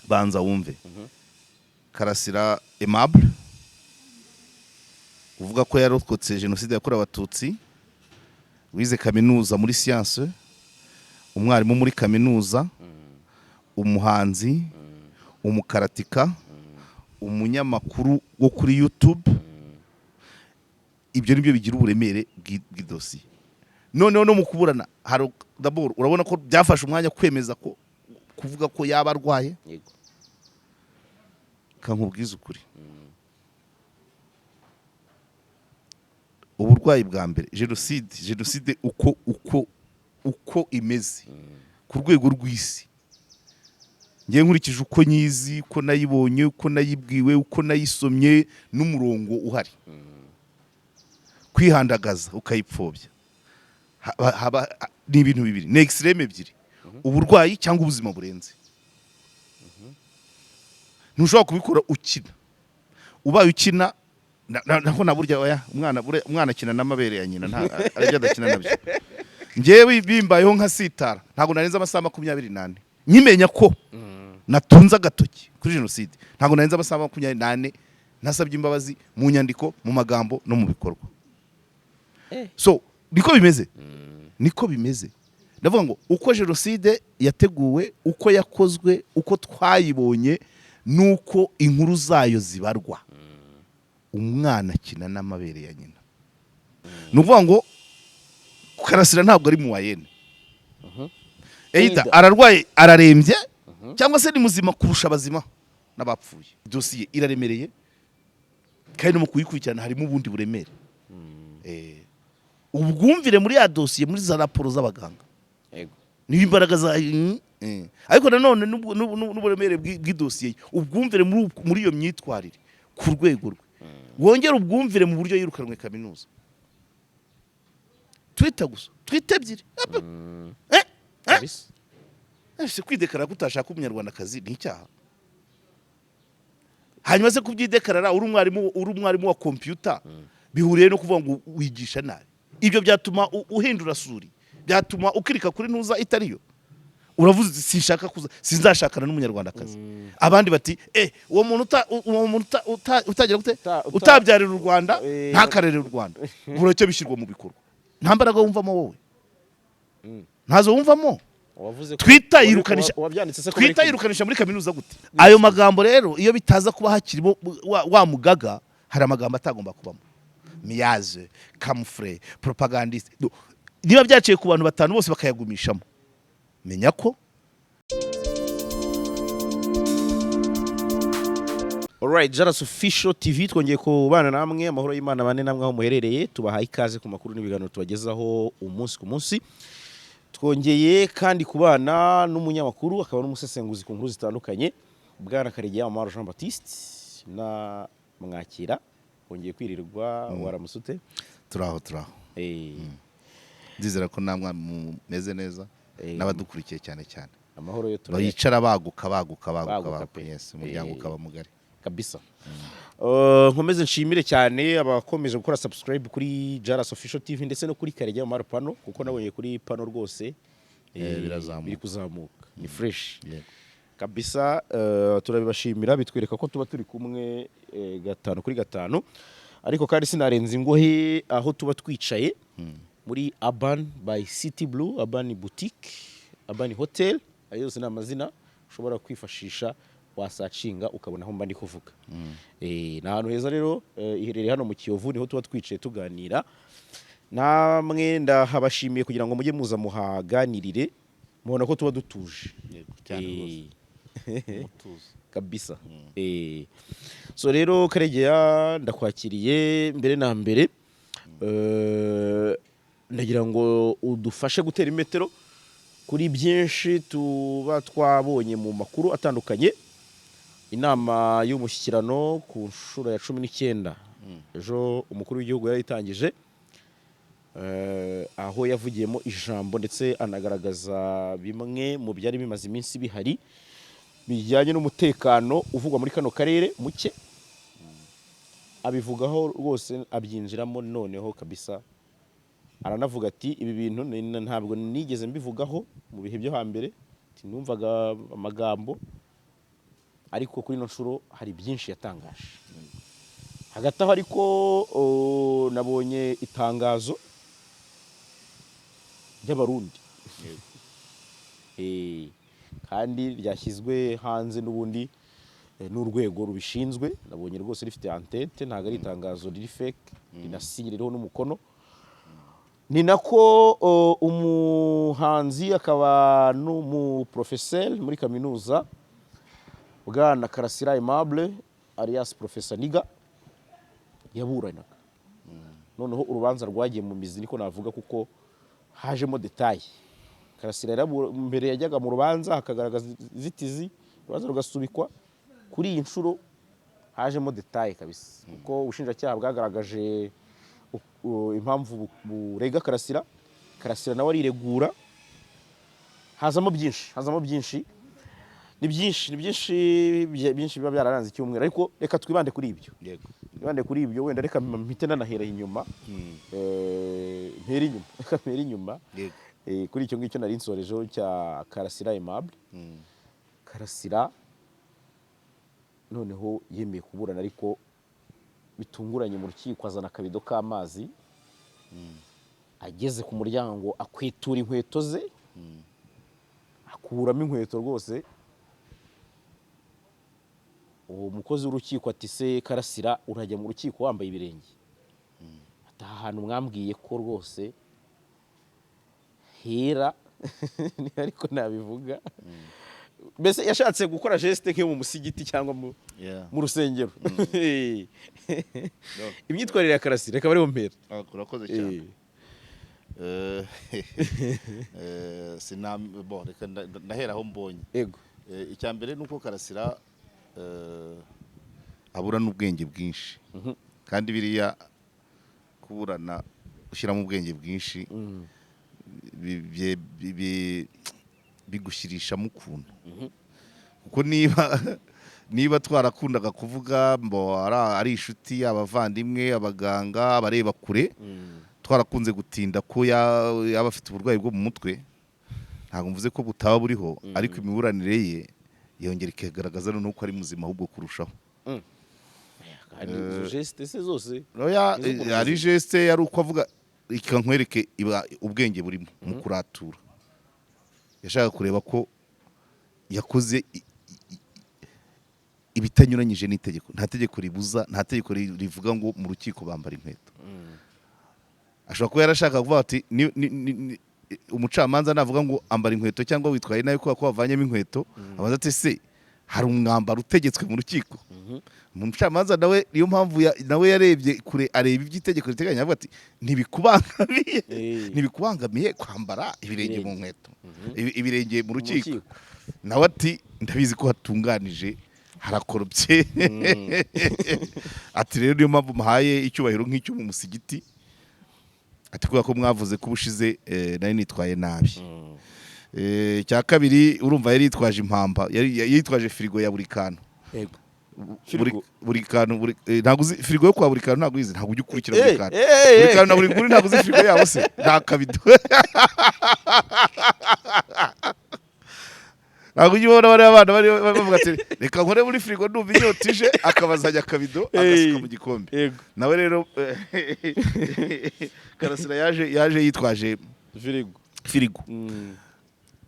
banza wumve Karasira Aimable uvuga ko yarokotse jenoside yakorewe abatutsi wize kaminuza muri science umwarimu muri kaminuza umuhanzi umukaratika umunyamakuru wo kuri YouTube ibyo nibyo bigira uburemere bw'idosiye noneho no mukuburana hari d'abord urabona ko byafashe umwanya kwemeza ko kuvuga ko yaba arwaye yego kankubwiza ukuri uburwayi bwa mbere jenoside uko imeze ku rwego rw'isi ngiye nkurikije uko nyizi uko nayibonye uko nayibwiwe uko nayisomye n'umurongo uhari kwihandagaza ukayipfobya haba ni ibintu bibiri ni extreme ebyiri uburwayi cyangwa ubuzima burenze ntushobora kubikora ukina ubaye ukina naho naburya oya umwana akina n'amabere ya nyina nta aribyo adakina nabyo ngewe bimbayeho nka sitara ntago narenza amasaha 24 nyimenya ko natunza agatoki kuri jenoside ntago narenza amasaha 24 nasabye imbabazi mu nyandiko mu magambo no mu bikorwa so niko bimeze ndavuga ngo uko jenoside yateguwe uko yakozwe uko twayibonye nuko inkuru zayo zibarwa umwana akina n'amabere ya nyina nuvuga ngo Karasira ntabwo ari mu wayene either ararwaye ararembye cyangwa se ni muzima kurusha abazima n'abapfuye dosiye iraremereye kandi no mu kuyikurikirana harimo ubundi buremere ubwumvire muri ya dosiye muri za raporo z'abaganga yego ni imbaraga za ariko nanone n'uburemere bw'idosiye ubwumvire muri iyo myitwarire ku rwego rwe wongera ubwumvire mu buryo yirukanwe kaminuza twita ebyiri ese kwidekara kutashaka umunyarwandakazi ni icyaha hanyuma se kubyidekarara uri umwarimu wa computer bihuriye no kuvuga ngo wigisha nabi ibyo byatuma uhindura suri byatuma ukirika kuri ntuza itariyo uravuze sinshaka kuza sinzashakana n'umunyarwandakazi abandi bati uwo muntu utagira gute utabyarira u Rwanda ntakarere u Rwanda buracyo bishyirwa mu bikorwa nta mbaraga wumvamo wowe ntazo wumvamo twita yirukanisha muri kaminuza gute ayo magambo rero iyo bitaza kuba hakirimo wa mugaga hari amagambo atagomba kubamo miyaze camouflage propagandiste niba byaciye ku bantu batanu bose bakayagumishamo menya ko Alright, JALAS official TV twongeye kubana namwe amahoro y'Imana bane namwe aho muherereye tubahaye ikaze ku makuru n'ibiganiro tubagezaho umunsi ku munsi twongeye kandi kubana n'umunyamakuru akaba n'umusesenguzi ku nkuru zitandukanye Bwana Karegeya Jean Baptiste na mwakira wongeye kwirirwa waramusute turaho ndizera ko namwe mumeze neza n'abadukurikiye cyane amahoro yo bayicara baguka yes umuryango ukaba mugari kabisa nkomeze nshimire cyane abakomeje gukora subscribe kuri JALAS official TV ndetse no kuri Karegeya pano kuko nabonye kuri pano rwose biri kuzamuka ni fresh kabisa turabibashimira bitwereka ko tuba turi kumwe 5 kuri 5 ariko kandi sinarenze ingohe aho tuba twicaye muri Urban by City Blue Urban Boutique Urban Hotel ayo yose n'amazina ushobora kwifashisha wasacinga ukabona aho mba ndi kuvuga na hano heza rero iherereye hano mu Kiyovu niho tuba twicaye tuganira namwe ndahabashimiye kugira ngo mujye muza muhaganirire mubona ko tuba dutuje kabisa so rero Karegeya ndakwakiriye mbere na mbere ndagira ngo udufashe gutera imetero kuri byinshi tuba twabonye mu makuru atandukanye inama y'umushyikirano ku nshuro ya 19 ejo umukuru w'igihugu yayitangije aho yavugiyemo ijambo ndetse anagaragaza bimwe mu byari bimaze iminsi bihari bijyanye n'umutekano uvugwa muri kano karere muke abivugaho rwose abyinjiramo noneho kabisa aranavuga ati ibi bintu ntabwo nigeze mbivugaho mu bihe byo hambere numvaga amagambo ariko kuri ino nshuro hari byinshi yatangaje. Hagati aho ariko nabonye itangazo ry'abarundi kandi ryashyizwe hanze n'ubundi n'urwego rubishinzwe. Nabonye rwose rifite antete, ntabwo ari itangazo riri fake, rinasinye ririho n'umukono. Ni nako umuhanzi akaba n'umuprofeseri muri kaminuza Bwana Karasira Aimable alias Professor Niga yaburanaga. Noneho urubanza rwagiye mu mizi niko navuga kuko hajemo detail. Karasira mbere yajyaga mu rubanza hakagaragaza zitizi, urubanza rugasubikwa. Kuri iyi nshuro hajemo detail kabisa kuko ubushinjacyaha bwagaragaje impamvu burega Karasira. Karasira nawe ariregura, hazamo byinshi. Ni byinshi biba byararanze icyumweru, ariko reka twibande kuri ibyo. Yego. Twibande kuri ibyo, wenda reka mpite nanahera inyuma. Mpera inyuma. Yego. Kuri icyo ngicyo nari nsorejeho cya Karasira Aimable. Karasira noneho yemeye kuburana, ariko bitunguranye mu rukiko azana akabido k'amazi. Ageze ku muryango akwitura inkweto ze, akuramo inkweto rwose. Uwo mukozi w'urukiko ati se Karasira urajya mu rukiko wambaye ibirenge? Ati aha hantu mwambwiye ko rwose hera ariko nabivuga. Mbese yashatse gukora geste nk'iyo mu musigiti cyangwa mu rusengero. Imyitwarire ya Karasira reka bari bompera. Urakoze cyane. Reka ndahera aho mbonye. Yego. Icya mbere nuko Karasira abura n'ubwenge bwinshi, kandi biriya kuburana ushyiramo ubwenge bwinshi bigushyirishamo ukuntu. Kuko niba twarakundaga kuvuga ari inshuti, abavandimwe, abaganga, abareba kure, twarakunze gutinda ko yaba afite uburwayi bwo mu mutwe. Ntabwo mvuze ko butaba buriho, ariko imiburanire ye yongera ikagaragaza noneho ko ari muzima ahubwo kurushaho. Geste se zose ari geste yari uko avuga ikankwereke ubwenge burimo mu kuratura. Yashaka kureba ko yakoze ibitanyuranyije n'itegeko. Nta tegeko ribuza, nta tegeko rivuga ngo mu rukiko bambara inkweto. Ashobora kuba yarashaka kuvuga ati umucamanza navuga ngo ambara inkweto cyangwa witwaye nayo ko wavanyemo inkweto, abaza ati se hari umwambaro utegetswe mu rukiko? Umucamanza nawe niyo mpamvu nawe yarebye kure, areba iby'itegeko riteganya, avuga ati ntibikubangamiye kwambara ibirenge mu nkweto, ibirenge mu rukiko. Nawe ati ndabizi ko hatunganije, harakorobye. Ati rero niyo mpamvu muhaye icyubahiro nk'icyo mu musigiti. Ati kubera ko mwavuze ko ubushize nari nitwaye nabi. Cya kabiri urumva yari yitwaje impamba, yitwaje firigo ya buri kantu. Yego. Buri kantu ntabwo uzi firigo yo kwa buri kantu, ntabwo uyizi, ntabwo ujya ukurikira buri kantu. Buri kantu na buri nguni ntabwo uzi firigo yabo se, nta kabido. Ntabwo ujya ubona bariya abana bari bavuga ati reka nkore muri firigo ndumva inyota ije, akabazanya akabido agasuka mu gikombe. Nawe rero Karasira yaje yitwaje firigo.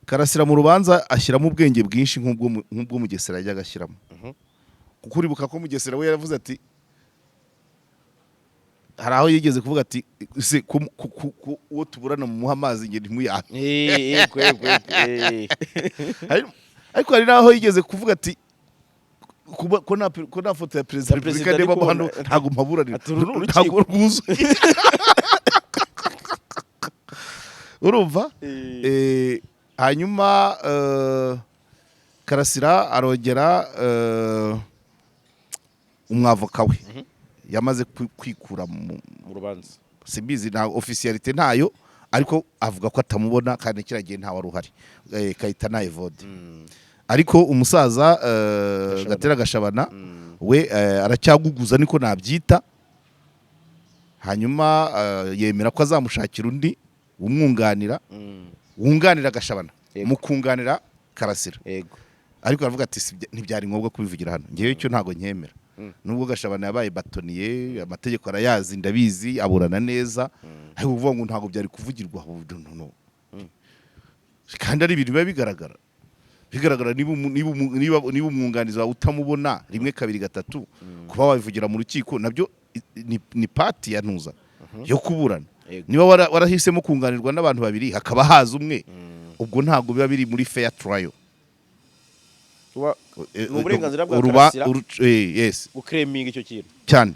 Karasira mu rubanza ashyiramo ubwenge bwinshi nk'ubwo Mugesera yajyaga ashyiramo. Kuko uribuka ko Mugesera we yaravuze ati, hari aho yigeze kuvuga ati se uwo tuburana mu muha amazi nge ntimuyahe. Ariko hari naho yigeze kuvuga ati ko nta foto ya perezida wa repubulika ndeba hano ntabwo mpaburanira, ntabwo rwuzuye. Urumva? Hanyuma Karasira arongera umwavoka we yamaze kwikura mu rubanza. Simbizi nta officialite ntayo, ariko avuga ko atamubona kandi kiragiye nta wari uhari. Kayitana Evode. Ariko umusaza Gatera Gashabana we aracyaguguza niko nabyita. Hanyuma yemera ko azamushakira undi umwunganira, wunganira Gashabana mu kunganira Karasira. Yego. ariko aravuga ati ntibyari ngombwa kubivugira hano ngewe icyo ntago nkemera nubwo Gashabana yabaye batoniye amategeko arayazi ndabizi aburana neza ariko uvuga ngo ntago byari kuvugirwa no kandi ari ibintu biba bigaragara niba umwunganizi wawe utamubona rimwe kabiri gatatu kuba wabivugira mu rukiko nabyo ni pati ya ntuza yo kuburana niba warahisemo kunganirwa n'abantu babiri hakaba haza umwe ubwo ntago biba biri muri fair trial uburenganzira bwa Karasira ukreminga icyo kintu cyane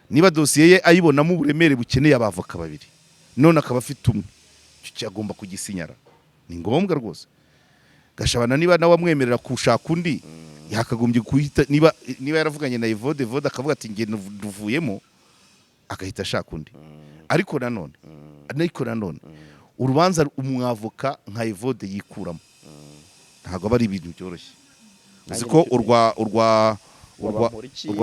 niba dosiye ye ayibonamo uburemere bukeneye abavoka babiri none akaba afite umwe icyo cyagomba kugisinyara ni ngombwa rwose Gashabana niba nawe amwemerera kushaka undi yakagombye kuhita niba yaravuganye na Evode akavuga ati nge duvuyemo akahita ashaka undi ariko nanone urubanza umwavoka nka Evode yikuramo ntago bari ibintu byoroshye uzi ko urwa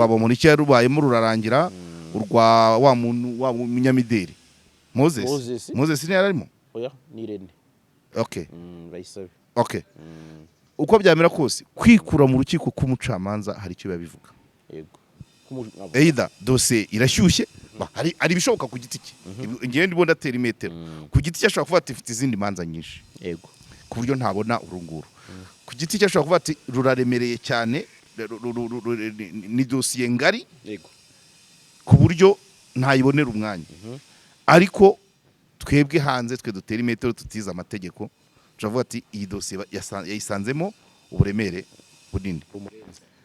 Bamporiki yarubayemo rurarangira urwa wa muntu wa munyamideli Moses ni yararimo oya ni Irene bayisabe uko byamera kose kwikura mu rukiko k'umucamanza hari icyo bivuga yego either dosiye irashyushye hari ibishoboka ku giti cye ngiye ndibona atera imetero ku giti cye ashobora kuvuga ati ifite izindi manza nyinshi yego ku buryo ntabona urunguru ku giti cye ashobora kuvuga ati ruraremereye cyane ni dosiye ngari yego ku buryo ntayibonera umwanya ariko twebwe hanze twe dutera imetero tutiza amategeko turavuga ati iyi dosiye yayisanzemo uburemere bunini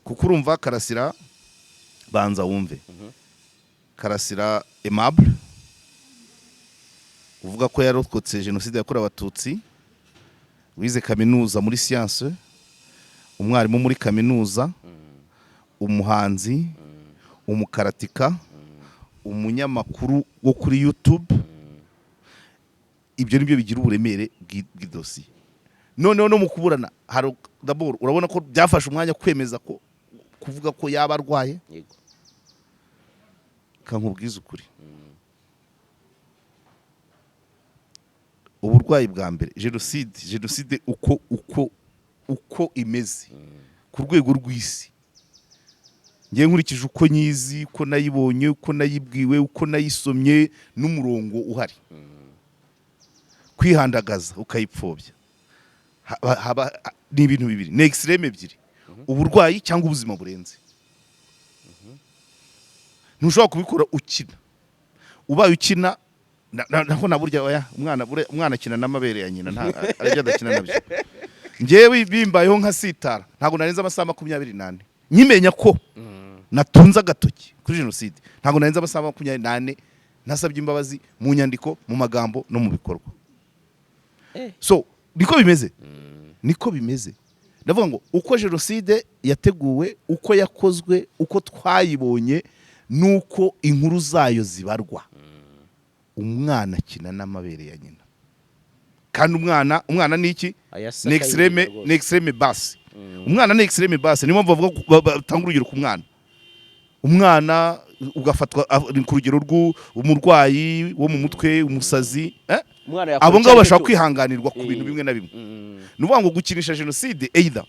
kuko urumva Karasira banza wumve Karasira Aimable uvuga ko yarokotse jenoside yakorewe abatutsi wize kaminuza muri science umwarimu muri kaminuza umuhanzi umukaratika umunyamakuru wo kuri YouTube ibyo nibyo bigira uburemere bw'idosiye noneho no mu kuburana d'abord urabona ko byafashe umwanya kwemeza ko kuvuga ko yaba arwaye yego kankubwiza ukuri uburwayi bwa mbere jenoside uko imeze ku rwego rw'isi ngiye nkurikije uko nyizi uko nayibonye uko nayibwiwe uko nayisomye n'umurongo uhari kwihandagaza ukayipfobya ni ibintu bibiri ni extreme ebyiri uburwayi cyangwa ubuzima burenze ntushobora kubikora ukina ubaye ukina naho naburya oya umwana akina n'amabere ya nyina aribyo adakina nabyo ngewe bimbayeho nka sitara ntabwo narenza amasaha 24 nyimenya ko natunze agatoki kuri jenoside ntabwo narenza amasaha 24 nasabye imbabazi mu nyandiko mu magambo no mu bikorwa so niko bimeze ndavuga ngo uko jenoside yateguwe uko yakozwe uko twayibonye nuko inkuru zayo zibarwa umwana akina n'amabere ya nyina kandi umwana ni iki ni extreme bass umwana ni extreme bass niyo mpamvu bavuga batanga urugero ku umwana ugafatwa ku rugero rw'umurwayi wo mu mutwe umusazi abo ngabo bashaka kwihanganirwa ku bintu bimwe na bimwe nuvuga ngo gukinisha jenoside either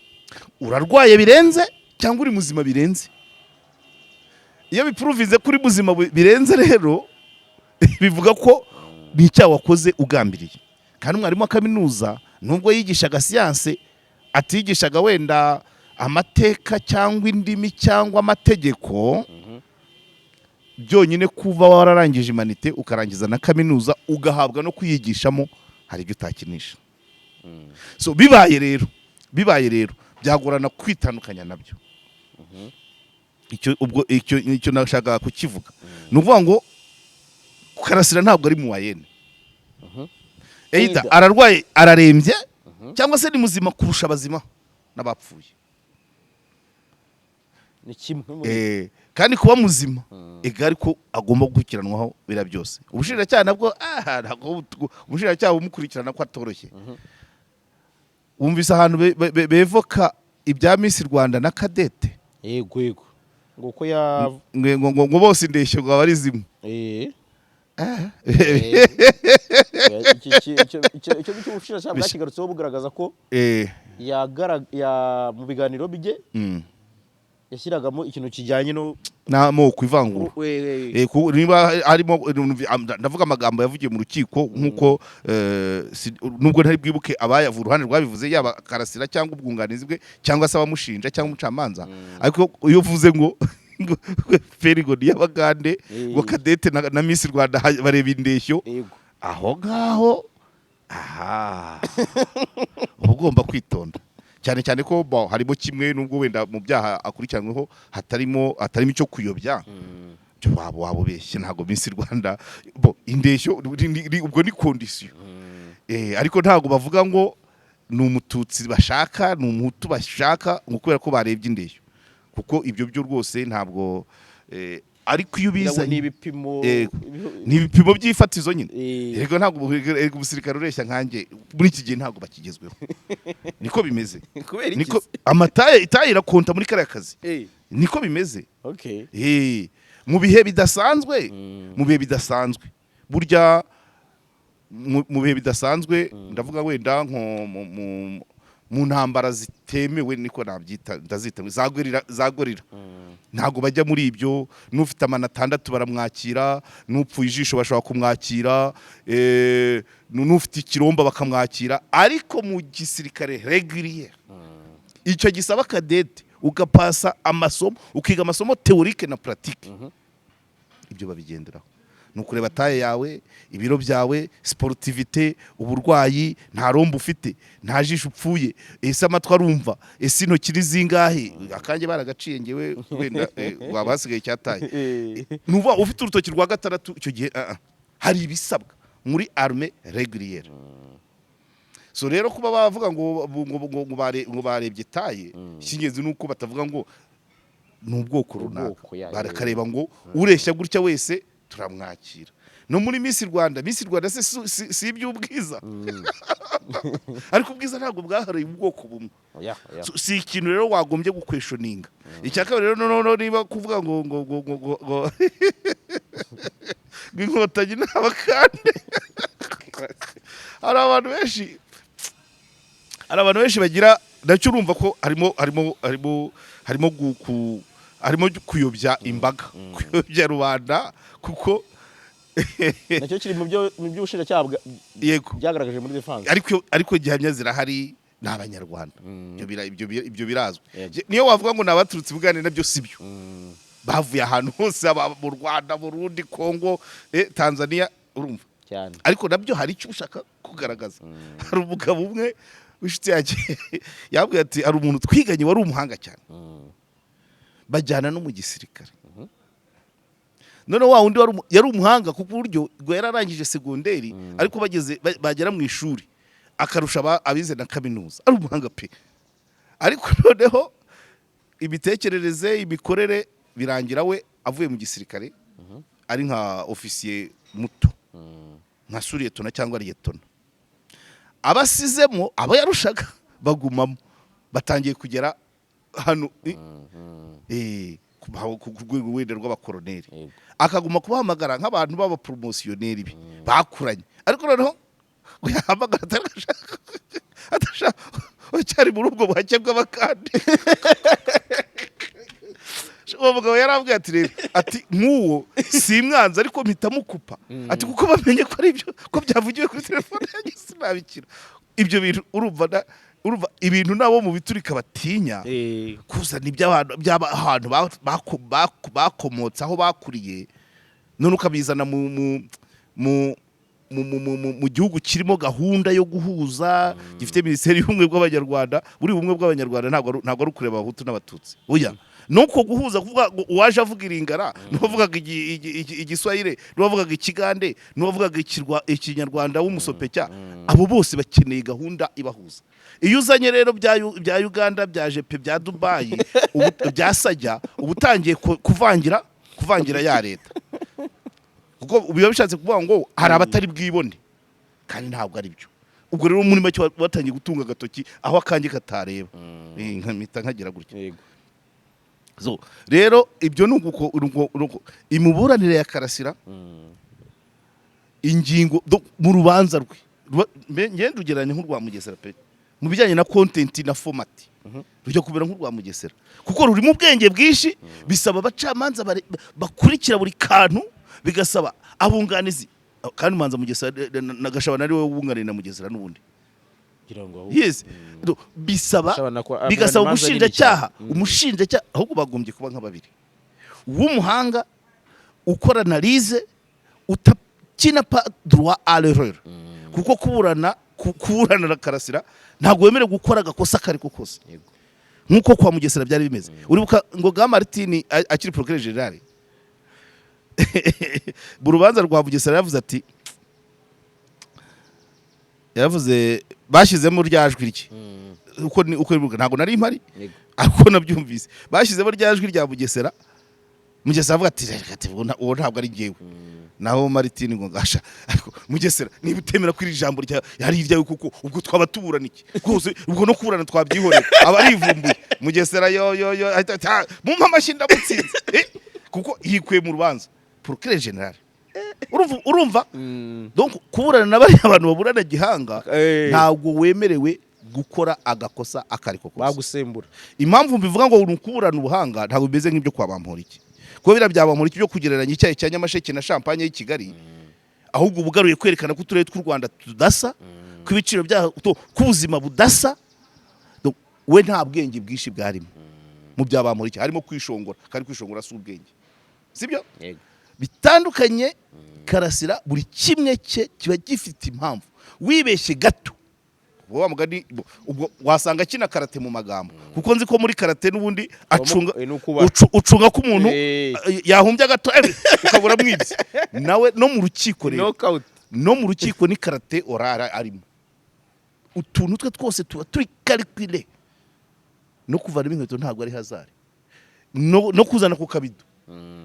urarwaye birenze cyangwa uri muzima birenze iyo biprovinze kuri muzima birenze rero bivuga ko n'icyaha wakoze ugambiriye kandi umwarimu wa kaminuza nubwo yigishaga siyanse atigishaga wenda amateka cyangwa indimi cyangwa amategeko byonyine kuva wararangije imanite ukarangiza na kaminuza ugahabwa no kuyigishamo hari ibyo utakinisha so bibaye rero byagorana kwitandukanya nabyo icyo nashaka kukivuga ni ukuvuga ngo Karasira ntabwo ari mu wayene either ararwaye ararembye cyangwa se ni muzima kurusha abazima n'abapfuye ni kimwe kandi kuba muzima egari ko agomba gukurikiranwaho bira byose ubushinjacyaha nabwo ubushinjacyaha bumukurikirana ko atoroshye wumvise ahantu bevoka ibya Miss Rwanda na Kadete yego nguko ngo bose indeshyo ngo abari zimwe icyo ngicyo ubushinjacyaha bwakigarutseho bugaragaza ko mu biganiro bye yashyiragamo ikintu kijyanye n'amoko ivangura niba harimo ndavuga amagambo yavugiye mu rukiko nk'uko nubwo ntari bwibuke abayavura uruhande rwabivuze yaba Karasira cyangwa ubwunganizi bwe cyangwa se abamushinja cyangwa umucamanza ariko iyo uvuze ngo Ferigo y'abagande ngo Kadete na Miss Rwanda bareba indeshyo aho ngaho ugomba kwitonda cyane cyane ko harimo kimwe nubwo wenda mu byaha akurikiranyweho hatarimo icyo kuyobya wabo beshye ntago Miss Rwanda indeshyo ubwo ni condition ariko ntago bavuga ngo ni umututsi bashaka ni umuhutu bashaka ngo kubera ko barebye indeshyo kuko ibyo byo rwose ntabwo ariko iyo biza ni ibipimo by'ifatizo nyine yego ntabwo umusirikare ureshya nkanjye muri iki gihe ntabwo bakigezweho niko bimeze niko itaye irakonta muri kariya kazi niko bimeze mu bihe bidasanzwe burya mu bihe bidasanzwe ndavuga wenda nko mu ntambara zitemewe niko nabyita ndazita zagorira ntago bajya muri ibyo n'ufite amana 6 baramwakira n'upfuye ijisho bashobora kumwakira n'ufite ikiromba bakamwakira ariko mu gisirikare régulier icyo gisaba Kadete ugapasa amasomo ukiga amasomo théorique na pratique ibyo babigenderaho nukureba taye yawe ibiro byawe sportivité uburwayi nta rombo ufite nta jisho upfuye ese amatwa arumva ese intoki zingahe akange baragaciye ngewe wenda wabasigaye cyataye nuva ufite urutoki rwa 6 icyo gihe hari ibisabwa muri armée régulière so rero kuba bavuga ngo barebye taye kingenzi nuko batavuga ngo n'ubwoko runaka barakareba ngo ureshya gutya wese turamwakira no muri Miss Rwanda si iby'ubwiza ariko ubwiza ntabwo bwahariye ubwoko bumwe si ikintu rero wagombye gukweshoninga icyaka rero no niba kuvuga ngo inkotanyi n'abakande hari abantu benshi bagira nacyo urumva ko harimo kuyobya imbaga kuyobya rubanda kuko nacyo kiri mu by'ubushinjacyaha byagaragaje muri defense ariko gihamya zirahari n'abanyarwanda ibyo birazwe niyo wavuga ngo nabaturutse bugane nabyo sibyo bavuye ahantu hose mu Rwanda Burundi Kongo Tanzania urumva cyane ariko nabyo hari icyo ushaka kugaragaza hari umugabo umwe w'ishiti yabwiye ati ari umuntu twiganye wari umuhanga cyane bajyana no mu gisirikare none wa wundi yari umuhanga kuko buryo ngo yararangije segonderi ariko bagera mu ishuri akarusha abize na kaminuza ari umuhanga pe ariko noneho imitekerereze imikorere birangira we avuye mu gisirikare ari nka ofisiye muto nka suriyetona cyangwa riyetona abasizemo aba yarushaga bagumamo batangiye kugera hano ku rwego wenda rw'abakoroneri akaguma kubahamagara nk'abantu b'abapromosiyoneri bakuranye ariko noneho yahamagara atashaka cyari muri ubwo buhake bw'abakande uwo mugabo yarambwiye ati rero ati nk'uwo si mwanza ariko mpita mukupa ati kuko bamenye ko ari ibyo ko byavugiwe kuri telefone yanjye sinabikira ibyo bintu urumva ibintu nabo mu biturika batinya kuzana iby'abantu bakomotse aho bakuriye none ukabizana mu gihugu kirimo gahunda yo guhuza gifite minisiteri y'ubumwe bw'abanyarwanda buri bumwe bw'abanyarwanda ntabwo ari ukureba abahutu n'abatutsi oya nuko guhuza kuvuga uwaje avuga iringara n'uwavugaga igiswahili n'uwavugaga ikigande n'uwavugaga ikinyarwanda w'umusopecya abo bose bakeneye gahunda ibahuza iyo uzanye rero bya Uganda bya jepe bya Dubai bya Sajya ubutangiye kuvangira ya leta kuko biba bishatse kuvuga ngo hari abatari bwibone kandi ntabwo ari byo ubwo rero muri make batangiye gutunga agatoki aho akange katareba nkamita nkagira gutya so rero ibyo nuko imuburanire ya Karasira ingingo mu rubanza rwe ngende ugereranya nk'urwa Mugesera pe mu bijyanye na content na format rujya kubera nk'urwa Mugesera kuko ruri mu bwenge bwinshi bisaba abacamanza bakurikira buri kantu bigasaba abunganizi kandi manza Mugesera nagashabana ari we wunganira na Mugesera n'ubundi yes bisaba bigasaba umushinjacyaha ahubwo bagombye kuba nk'ababiri w'umuhanga ukora analyse utakina pa droit à l'erreur kuko kuburana na Karasira ntabwo wemerewe gukora agakosa kari ko kose nkuko kwa Mugesera byari bimeze uribuka ngo ga Martin akiri procureur general burubanza rwa Mugesera yavuze bashyizemo ryajwi rye uko ntabwo nari impari ariko nabyumvise bashyizemo ryajwi rya Mugesera avuga ati uwo ntabwo ari ngewe naho Martin ngo ngasha Mugesera niba utemera kuri ijambo rya yari iryawe kuko ubwo twaba tuburana iki rwose ubwo no kuburana twabyihorera aba arivumbuye Mugesera yo mumpa amashinda mutsinze kuko yikuye mu rubanza procureur general urumva donc kuburana n'abari abantu baburana gihanga ntabwo wemerewe gukora agakosa akariko kose bagusembura impamvu mbivuga ngo urukuburana ubuhanga ntabwo bimeze nk'ibyo kwa Bamporiki kuko birabyaba muri byo kugereranya icyayi cya Nyamasheke na champagne y'i Kigali ahubwo ubugaruye kwerekana ko turere tw'u Rwanda tudasa kw'ibiciro bya kubuzima budasa we nta bwenge bwishi bwarimo mu bya Bamporiki harimo kwishongora kandi kwishongora si ubwenge sibyo bitandukanye Karasira buri kimwe cye kiba gifite impamvu wibeshye gato wa mugani ubwo wasanga kina karate mu magambo kuko nzi ko muri karate n'ubundi ucunga ko umuntu yahumbya gato ukabura mwibye nawe no mu rukiko rero no mu rukiko ni karate orara arimo utuntu twe twose tuba turi calculé no kuvana inkweto ntabwo ari hazari no kuzana ku kabido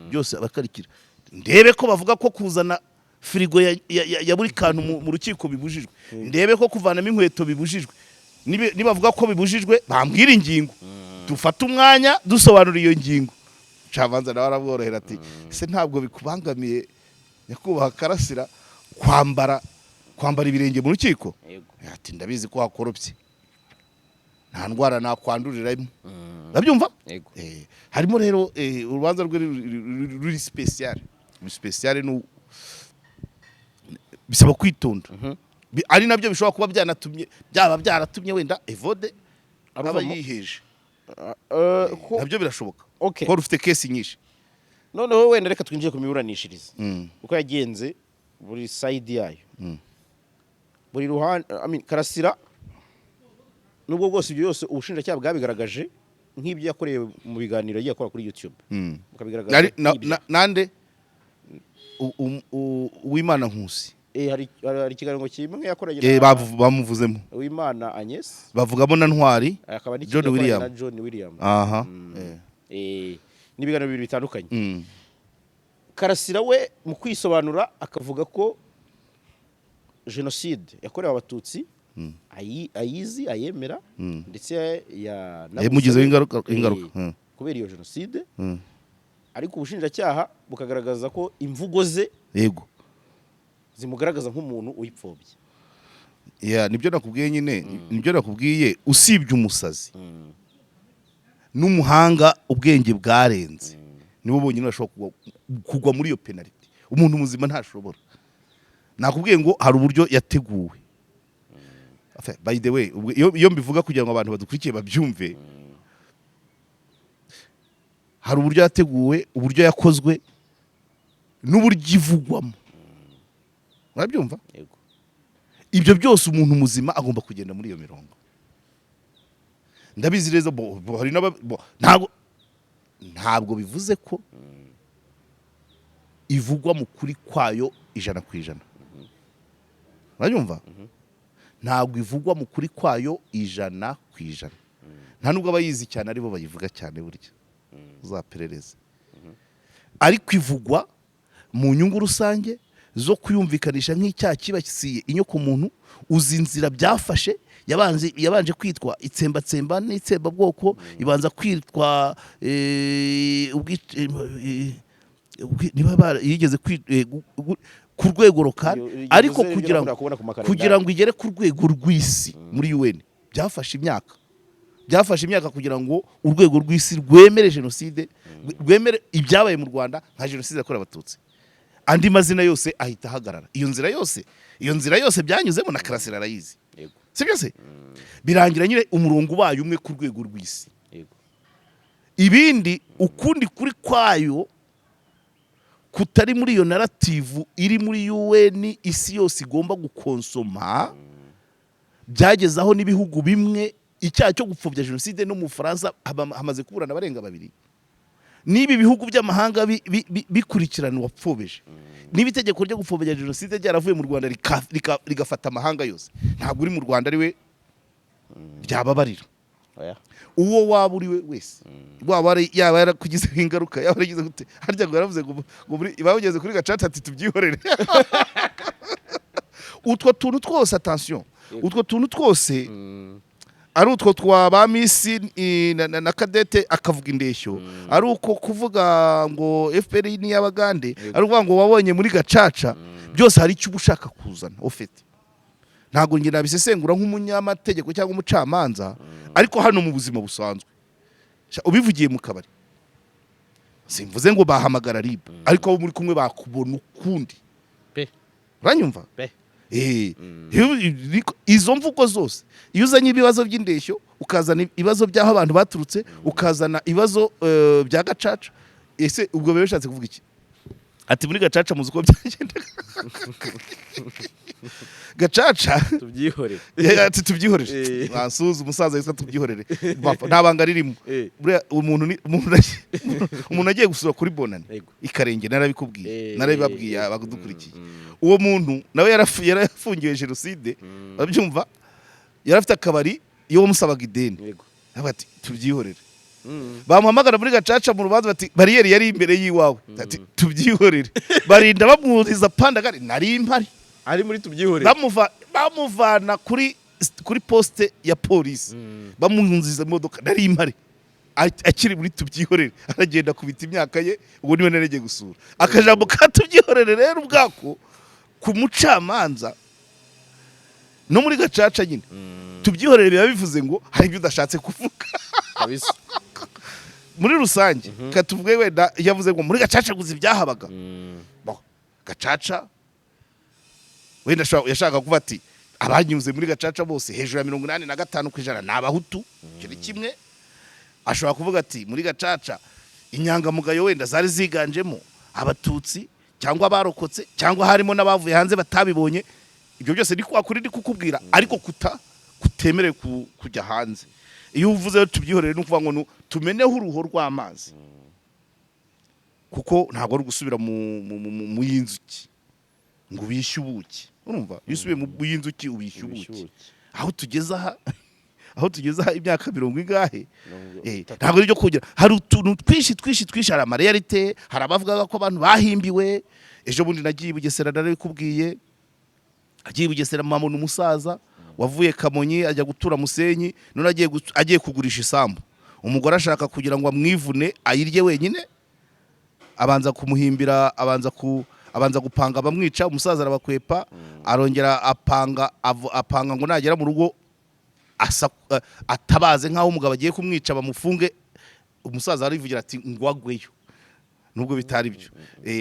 byose abakarikira ndebe ko bavuga ko kuzana firigo ya buri kantu mu rukiko bibujijwe ndebe ko kuvanamo inkweto bibujijwe nibavuga ko bibujijwe bambwira ingingo dufata umwanya dusobanura iyo ngingo cavanza nawe arabworohera ati ese ntabwo bikubangamiye nyakubahwa Karasira kwambara ibirenge mu rukiko ati ndabizi ko hakoropye nta ndwara nakwanduriramo ndabyumva harimo rero urubanza rwe ruri special no bisaba kwitonda ari nabyo bishobora kuba byaratumye wenda Evode aba yiheje nabyo birashoboka ko rufite case nyinshi noneho wenda reka twinjiye ku miburanishirize uko yagenze buri side yayo buri ruhande Karasira nubwo bwose ibyo yose ubushinjacyaha bwabigaragaje nk'ibyo yakoreye mu biganiro yagiye akora kuri YouTube ukabigaragaza nande Uwimana Nkusi hari ikiganiro kimwe yakoranye bamuvuzemo Uwimana Agnes bavugamo na Ntwari John William aha n'ibiganiro bibiri bitandukanye Karasira we mu kwisobanura akavuga ko genocide yakorewe abatutsi ayizi ayemera ndetse yamugizeho ingaruka kubera iyo genocide ariko ubushinjacyaha bukagaragaza ko imvugo ze yego zimugaragaza nk'umuntu uyipfobye nibyo nakubwiye nyine nibyo nakubwiye usibye umusazi n'umuhanga ubwenge bwarenze nibo bonyine bashobora kugwa muri iyo penalty umuntu muzima ntashobora nakubwiye ngo hari uburyo yateguwe by the way iyo mbivuga kugira ngo abantu badukurikiye babyumve hari uburyo yateguwe uburyo yakozwe n'uburyo ivugwamo urabyumva ibyo byose umuntu muzima agomba kugenda muri iyo mirongo ndabizi rero hari ntabwo bivuze ko ivugwa mu kuri kwayo 100%. urabyumva ntabwo ivugwa mu kuri kwayo 100%. nta nubwo abayizi cyane aribo bayivuga cyane burya uzaperereza ariko ivugwa mu nyungu rusange zo kuyumvikanisha nk'icyaha kibasiye inyoko muntu uzi inzira byafashe yabanje kwitwa itsembatsemba n'itsembabwoko ibanza kwitwa yigeze ku rwego lokal ariko kugira ngo igere ku rwego rw'isi muri UN byafashe imyaka kugira ngo urwego rw'isi rwemere jenoside rwemere ibyabaye mu Rwanda nka jenoside yakorewe abatutsi. Andi mazina yose ahita ahagarara. Iyo nzira yose byanyuzemo na Karasira arayizi. Sibyo se? Birangira nyine umurongo ubaye umwe ku rwego rw'isi. Ibindi ukundi kuri kwayo kutari muri iyo narrative iri muri UN isi yose igomba gukonsoma, byagezaho n'ibihugu bimwe icyaha cyo gupfobya jenoside no mu Faransa hamaze kuburana barenga babiri. Nibi bihugu by'amahanga bikurikirana wapfobeje. Niba itegeko ryo gupfobya jenoside ryaravuye mu Rwanda rigafata amahanga yose, ntabwo uri mu Rwanda ari we byababarira. Uwo waba uri we wese yaba yarakugizeho ingaruka, yaba yaragize gute, harya ngo yaravuze ngo bawugeze kuri gacaca ati tubyihorere. Utwo tuntu twose, attention, utwo tuntu twose ari utwo twa ba misi na Kadete akavuga indeshyo, ari uko kuvuga ngo FPR ni y'Abagande, ari uvuga ngo wabonye muri gacaca, byose hari icyo ubushaka kuzana ofete. Ntago ngira nabisesengura nk'umunyamategeko cyangwa umucamanza, ariko hano mu buzima busanzwe ubivugiye mu kabari simvuze ngo bahamagara RIB, ariko abo muri kumwe bakubona ukundi uranyumva. Izo mvugo zose iyo uzanye ibibazo by'indeshyo, ukazana ibibazo by'aho abantu baturutse, ukazana ibibazo bya gacaca, ese ubwo biba bishatse kuvuga iki? Ati muri gacaca muzi uko byagenda. Gacaca tubyihorere. Ati tubyihorere. Basuza umusaza yitwa tubyihorere. Ntabanga ririmo. Umuntu agiye gusura kuri Bonane ikarenge, narabikubwiye, narabibabwiye abadukurikiye. Uwo muntu nawe yarafungiwe jenoside, babyumva, yarafite akabari iyo wamusabaga ideni. Ati tubyihorere. Bamuhamagara muri gacaca mu rubanza bati bariyeri yari imbere yiwawe, ati tubyihorere. Barinda bamwuriza pandagari, nari impari ari muri tubyihorere, bamuvana kuri poste ya polisi, bamunziza imodoka, nari impari akiri muri tubyihorere, aragenda kubita imyaka ye. Ubu niwe narege gusura. Akajambo ka tubyihorere rero ubwako ku mucamanza no muri gacaca nyine, tubyihorere biba bivuze ngo hari ibyo udashatse kuvuga kabisa. Muri rusange katuvuge wenda yavuze ngo muri gacaca guzi byahabaga. Gacaca wenda yashaka kuvuga ati abanyuze muri gacaca bose hejuru ya 85% ni abahutu, cyo kimwe. Ashobora kuvuga ati muri gacaca inyangamugayo wenda zari ziganjemo abatutsi cyangwa abarokotse cyangwa harimo n'abavuye hanze batabibonye. Ibyo byose ni kwa kuri ndi kukubwira, ariko kutemerewe kujya hanze. Iyo uvuze tubyihorere no kuvuga ngo tumeneho uruho rw'amazi, kuko ntabwo ari gusubira mu yinzuki ngo ubishye ubuki. Urumva, iyo usubiye mu yinzuki ubishye ubuki. Aho tugeze aha imyaka 70 ingahe, ntabwo ari byo kugira. Hari utuntu twishi, hari amareyalite, hari abavuga ko abantu bahimbiwe. Ejo bundi nagiye Bugesera, narabikubwiye, agiye Bugesera mama n'umusaza wavuye Kamonyi ajya gutura Musenyi, none agiye kugurisha isambu. Umugore ashaka kugira ngo amwivune ayirye wenyine, abanza kumuhimbira, abanza gupanga bamwica. Umusaza arabakwepa, arongera apanga ngo nagera mu rugo atabaze nkaho umugabo agiye kumwica bamufunge. Umusaza arivugira ati ngwagweyo, nubwo bitari byo,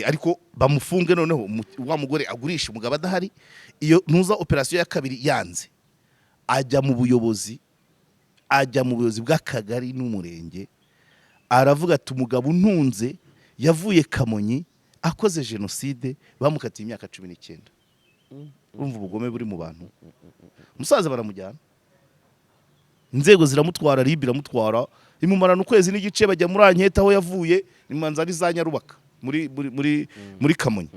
ariko bamufunge. Noneho wa mugore agurisha umugabo adahari. Iyo ntuza operation ya kabiri yanze, ajya mu buyobozi bw'akagari n'umurenge, aravuga ati umugabo untunze yavuye Kamonyi akoze jenoside, bamukatiye imyaka 19. Urumva ubugome buri mu bantu. Umusaza baramujyana, inzego ziramutwara, RIB iramutwara, imumarana ukwezi n'igice. Bajya muri anketa aho yavuye, nimanza ari za Nyarubaka muri Kamonyi.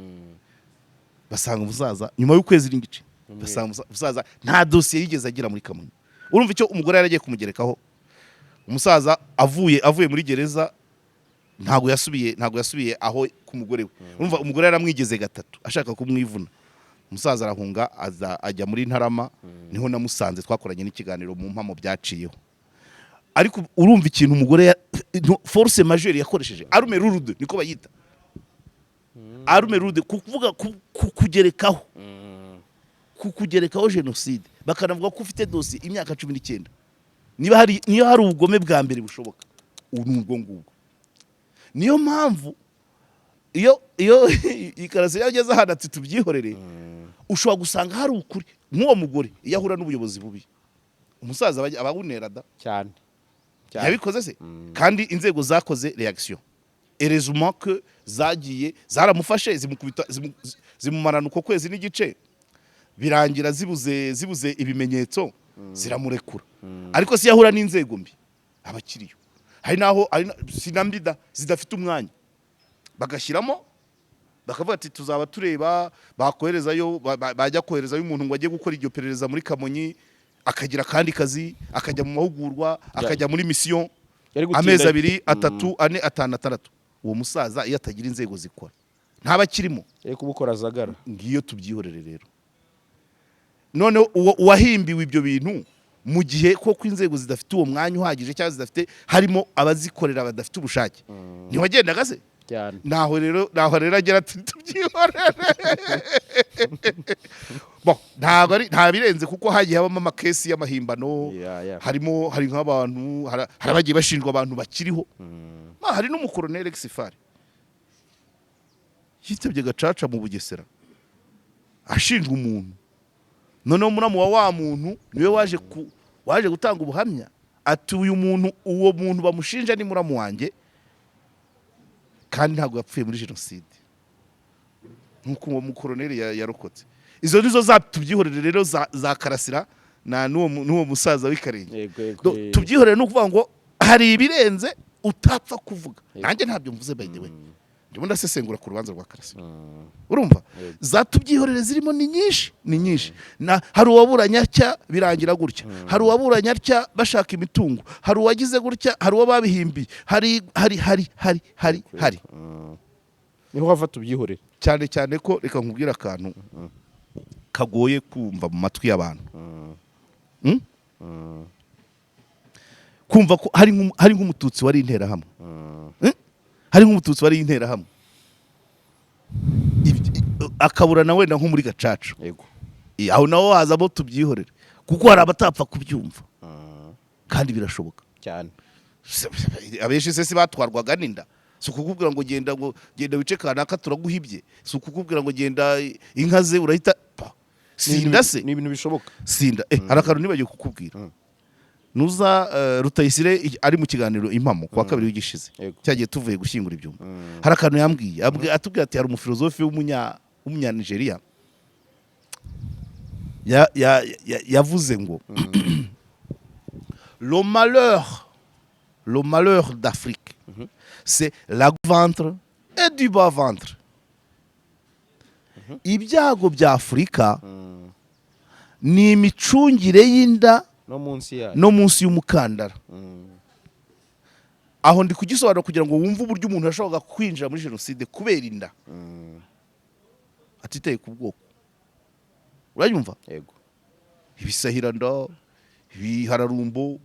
Basanga umusaza nyuma y'ukwezi n'igice, basanga umusaza nta dosiye yigeze agira muri Kamonyi. Urumva icyo umugore yaragiye kumugerekaho. Umusaza avuye muri gereza, ntago yasubiye aho ku mugore we. Urumva umugore yaramwigeze gatatu ashaka kumwivuna. Umusaza arahunga ajya muri Ntarama, niho namusanze, twakoranye n'ikiganiro mu mpamo byaciyeho. Ariko urumva ikintu umugore force majeure yakoresheje, arme lourde niko bayita. arume rude kuvuga kugerekaho kugerekaho genocide bakanavuga ko ufite dossier imyaka 19 niyo hari ubugome bwa mbere bushoboka ubwo ngubwo niyo mpamvu iyo ikarasira yageze hano ati tubyihorere ushobora gusanga hari ukuri nk'uwo mugore iyo ahura n'ubuyobozi bubi umusaza abawunera da cyane yabikoze se kandi inzego zakoze reaction heureusement que zagiye zaramufashe zimukubita zimumarana uko kwezi n'igice birangira zibuze ibimenyetso ziramurekura ariko si yahura n'inzego mbi abakiriyo hari naho sinambida zidafite umwanya bagashyiramo bakavuga ati tuzaba tureba bakoherezayo bajya koherezayo umuntu ngo ajye gukora iryo perereza muri Kamonyi akagira kandi kazi akajya mu mahugurwa akajya muri mission amezi 2 3 4 5 6 uwo musaza iyo atagira inzego zikora ntabakirimo kubukora zagara ngiyo tubyihorere rero none uwahimbiwe ibyo bintu mu gihe koko inzego zidafite uwo mwanya uhagije cyangwa zidafite harimo abazikorera badafite ubushake ntiwagendaga se naho rero agera ati tubyihorere bon nta birenze kuko hagiye habamo amakesi y'amahimbano hari nk'abantu hari abagiye bashinjwa abantu bakiriho hari n'umukoroneri Exifari yitabye gacaca mu Bugesera ashinjwa umuntu noneho muramu wa muntu niwe waje gutanga ubuhamya ati uwo muntu bamushinja ni muramu wanjye kandi ntabwo yapfuye muri genocide nkuko uwo mukoroneri yarokotse izo nizo tubyihorere rero za Karasira na n'uwo musaza w'ikarenge tubyihorere no kuvuga ngo hari ibirenze utapfa kuvuga nanjye ntabyo mvuze by the way ndimo ndasesengura ku rubanza rwa Karasira urumva zatubyihorere zirimo ni nyinshi hari uwaburanya atya birangira gutya hari uwaburanya atya bashaka imitungo hari uwagize gutya hari uwababihimbi hari niho hava tubyihorere cyane ko reka nkubwira akantu kagoye kumva mu matwi y'abantu kumva ko hari nk'umututsi wari interahamwe hari nk'umututsi wari interahamwe akaburana wenda nko muri gacaca aho naho hazamo tubyihorere kuko hari abatapfa kubyumva kandi birashoboka cyane abenshi se batwarwaga n'inda si ukukubwira ngo genda wice kanaka turaguhibye si ukukubwira ngo genda inka ze urahita sinda se ni ibintu bishoboka sinda hari akantu nibagiye kukubwira nuza Rutayisire ari mu kiganiro impamo kwa kabiri w'igishize cyagiye tuvuye gushyingura ibyuma hari akantu yambwiye atubwira ati hari umufilozofe w'umunya Nigeria yavuze ngo le malheur d'Afrique c'est la ventre et du bas ventre ibyago bya Afurika ni imicungire y'inda no munsi y'umukandara aho ndi kugisobanura kugira ngo wumve uburyo umuntu yashobora kwinjira muri genocide kubera inda atiteye ku bwoko urayumva yego ibisahiranda ibihararumbo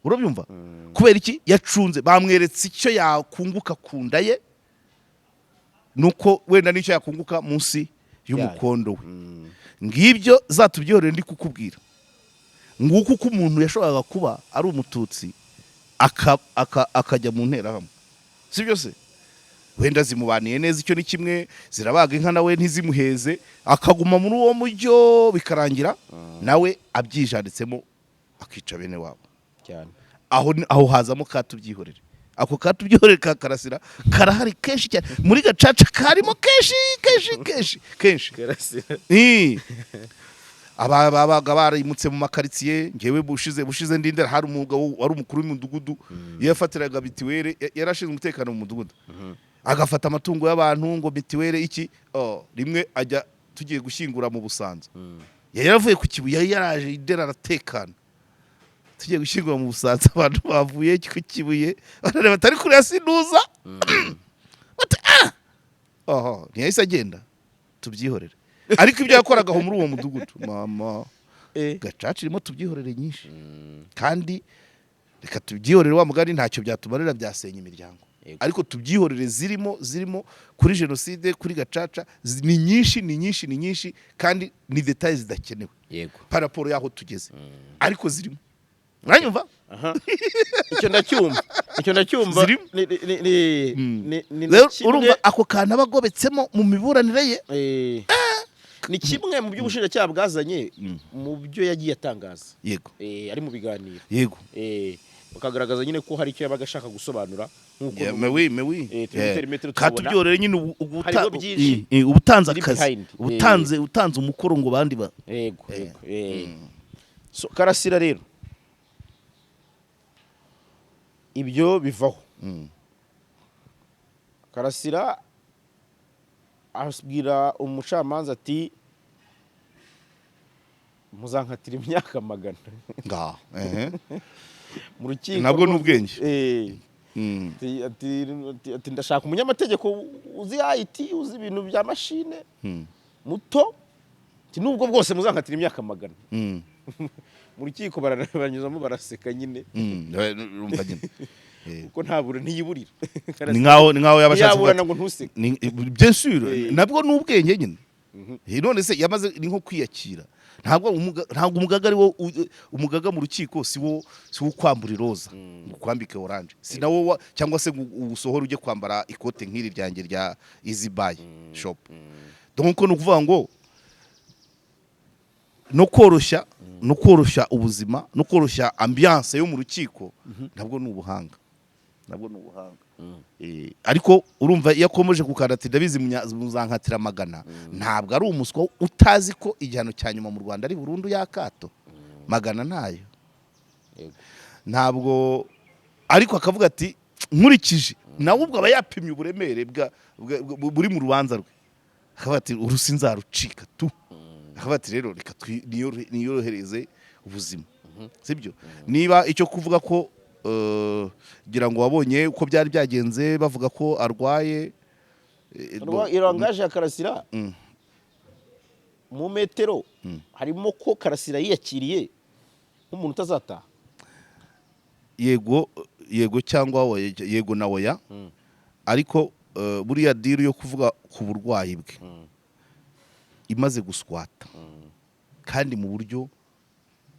urabyumva kubera iki yacunze bamweretse icyo yakunguka kunda ye nuko wenda nicyo yakunguka munsi y'umukondo we ngibyo zatubyihorere ndi kukubwira nguko uko umuntu yashoboraga kuba ari umututsi akajya mu nterahamwe sibyo se wenda zimubaniye neza icyo ni kimwe zirabaga inka nawe ntizimuheze akaguma muri uwo mujyo bikarangira nawe abyijanditsemo akica bene wabo cyane aho hazamo katubyihorere ako katubyihorere ka Karasira karahari kenshi cyane muri gacaca karimo kenshi ababaga barimutse mu makaritsiye ngewe bushize ndindera hari umugabo wari umukuru w'umudugudu yafatiraga mitiwere yarashinzwe umutekano mu mudugudu agafata amatungo y'abantu ngo mitiwere iki rimwe ajya tugiye gushyingura mu Busanza yaravuye ku Kibuye yaraje idera aratekana tugiye gushyingura mu Busanza abantu bavuye ku Kibuye barareba batari kuri asinuza ntiyahise agenda tubyihorere ariko ibyo yakoraga aho muri uwo mudugudu mama gacaca irimo tubyihorere nyinshi kandi reka tubyihorere wa mugani ntacyo byatumarira byasenya imiryango ariko tubyihorere zirimo kuri jenoside kuri gacaca ni nyinshi kandi ni details zidakenewe paraporo yaho tugeze ariko zirimo uranyumva icyo ndacyumva urumva ako kantu abagobetsemo mu miburanire ye ni kimwe mu by'ubushinjacyaha bwazanye mu byo yagiye atangaza yego ari mu biganiro yego bakagaragaza nyine ko hari icyo yabaga ashaka gusobanura nk'uko katubyorere nyine ubutanze akazi ubutanze umukoro ngo bandi ba yego so Karasira rero ibyo bivaho Karasira asubira umucamanza ati muzankatira imyaka 100 ngaho mu rukiko nabwo n'ubwenge ati ndashaka umunyamategeko uzi IT uzi ibintu bya mashine muto ati nubwo bwose muzankatira imyaka 100 mu rukiko baranyuzamo baraseka nyine urumva nyine uko ntabura ntiyiburira ni nkaho yabashatse yaburana ngo ntuseke bien sûr nabwo n'ubwenge nyine none se yamaze ni nko kwiyakira ntabwo umugaga ari wo umugaga mu rukiko si wo kwambura iroza kwambike orange si nawo cyangwa se usohora ujye kwambara ikote nk'iri ryanjye rya Easy Buy shop donc no kuvuga ngo no koroshya ubuzima no koroshya ambiance yo mu rukiko ntabwo n'ubuhanga ariko urumva iyo akomeje kukarata ndabizi muzankatira 100 ntabwo ari umuswa utazi ko igihano cya nyuma mu Rwanda ari burundu y'akato 100 ntayo ntabwo ariko akavuga ati nkurikije nawe ubwo aba yapimye uburemere buri mu rubanza rwe akavuga ati urusinza rucika tu akavuga ati rero reka niyorohereze ubuzima sibyo niba icyo kuvuga ko gira ngo wabonye uko byari byagenze bavuga ko arwaye irangaje ya Karasira mu metero harimo ko Karasira yiyakiriye nk'umuntu utazataha yego cyangwa yego na oya ariko buriya deal yo kuvuga ku burwayi bwe imaze guswata kandi mu buryo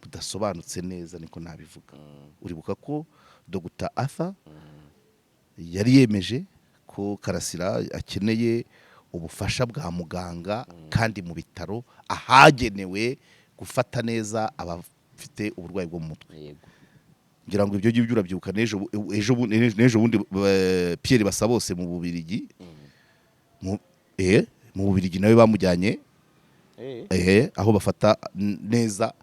budasobanutse neza niko nabivuga uribuka ko Dr. Arthur yari yemeje ko Karasira akeneye ubufasha bwa muganga kandi mu bitaro ahagenewe gufata neza abafite uburwayi bwo mu mutwe ngira ngo ibyo ngibyo urabyibuka n'ejo bundi Pierre Basabose mu Bubirigi mu Bubirigi nawe bamujyanye aho bafata neza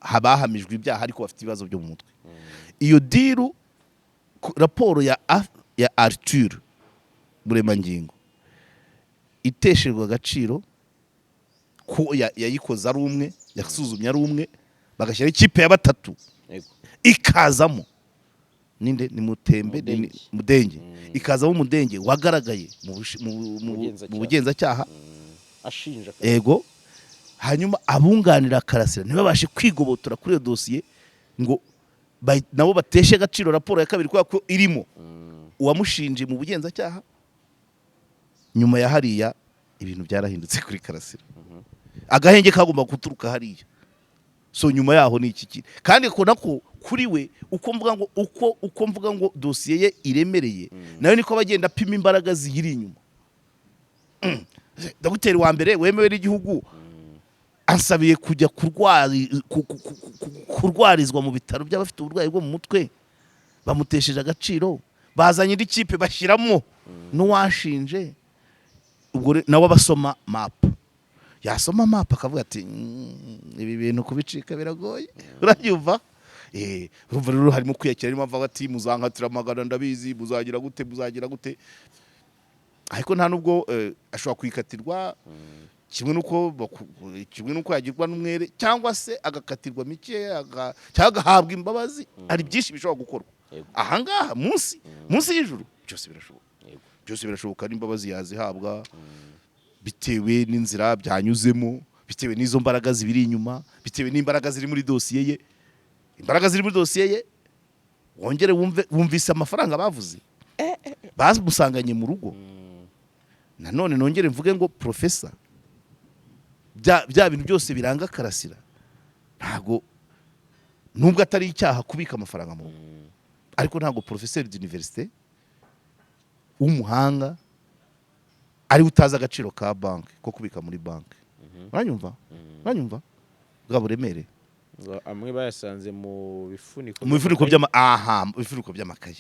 abahamijwe ibyaha ariko bafite ibibazo byo mu mutwe iyo diru raporo ya Arthur Buremangingo iteshejwe agaciro ko yayikoze ari umwe yasuzumye ari umwe bagashyira ikipe ya 3 ikazamo ninde ni Mudenge ikazamo Mudenge wagaragaye mu bugenzacyaha ashinja ego hanyuma abunganira Karasira ntibabashe kwigobotora kuri iyo dosiye ngo nabo bateshe agaciro raporo ya kabiri ko irimo uwamushinje mu bugenzacyaha nyuma ya hariya ibintu byarahindutse kuri Karasira agahenge kagomba guturuka hariya so nyuma yaho ni iki kandi ko nako kuri we uko mvuga ngo dosiye ye iremereye nayo niko bagenda apima imbaraga ziyiri inyuma dogiteri wa mbere wemewe n'igihugu ansabiye kujya kurwarizwa mu bitaro by'abafite uburwayi bwo mu mutwe bamutesheje agaciro bazanye indi kipe bashyiramo n'uwashinje ubwo nawe abasoma map yasoma map akavuga ati ibi bintu kubicika biragoye urabyumva urumva rero harimo kwiyakira arimo avuga ati muzankatira 100 ndabizi muzagira gute ariko nta nubwo ashobora kwikatirwa kimwe nuko yagirwa n'umwere cyangwa se agakatirwa mike cyangwa agahabwa imbabazi ari byinshi bishobora gukorwa ahangaha munsi y'ijuru byose birashoboka n'imbabazi yazihabwa bitewe n'inzira byanyuzemo bitewe n'izo mbaraga zibiri inyuma bitewe n'imbaraga ziri muri dosiye ye wongere wumvise amafaranga bavuze bamusanganye mu rugo. Nanone nongere mvuge ngo professor bya bintu byose biranga Karasira ntago nubwo atari icyaha kubika amafaranga mu rugo, ariko ntago professeur d'université w'umuhanga ari utaza agaciro ka bank ko kubika muri bank. Uranyumva bwa buremere amwe bayasanze mu bifuniko bifuniko by'amakaye.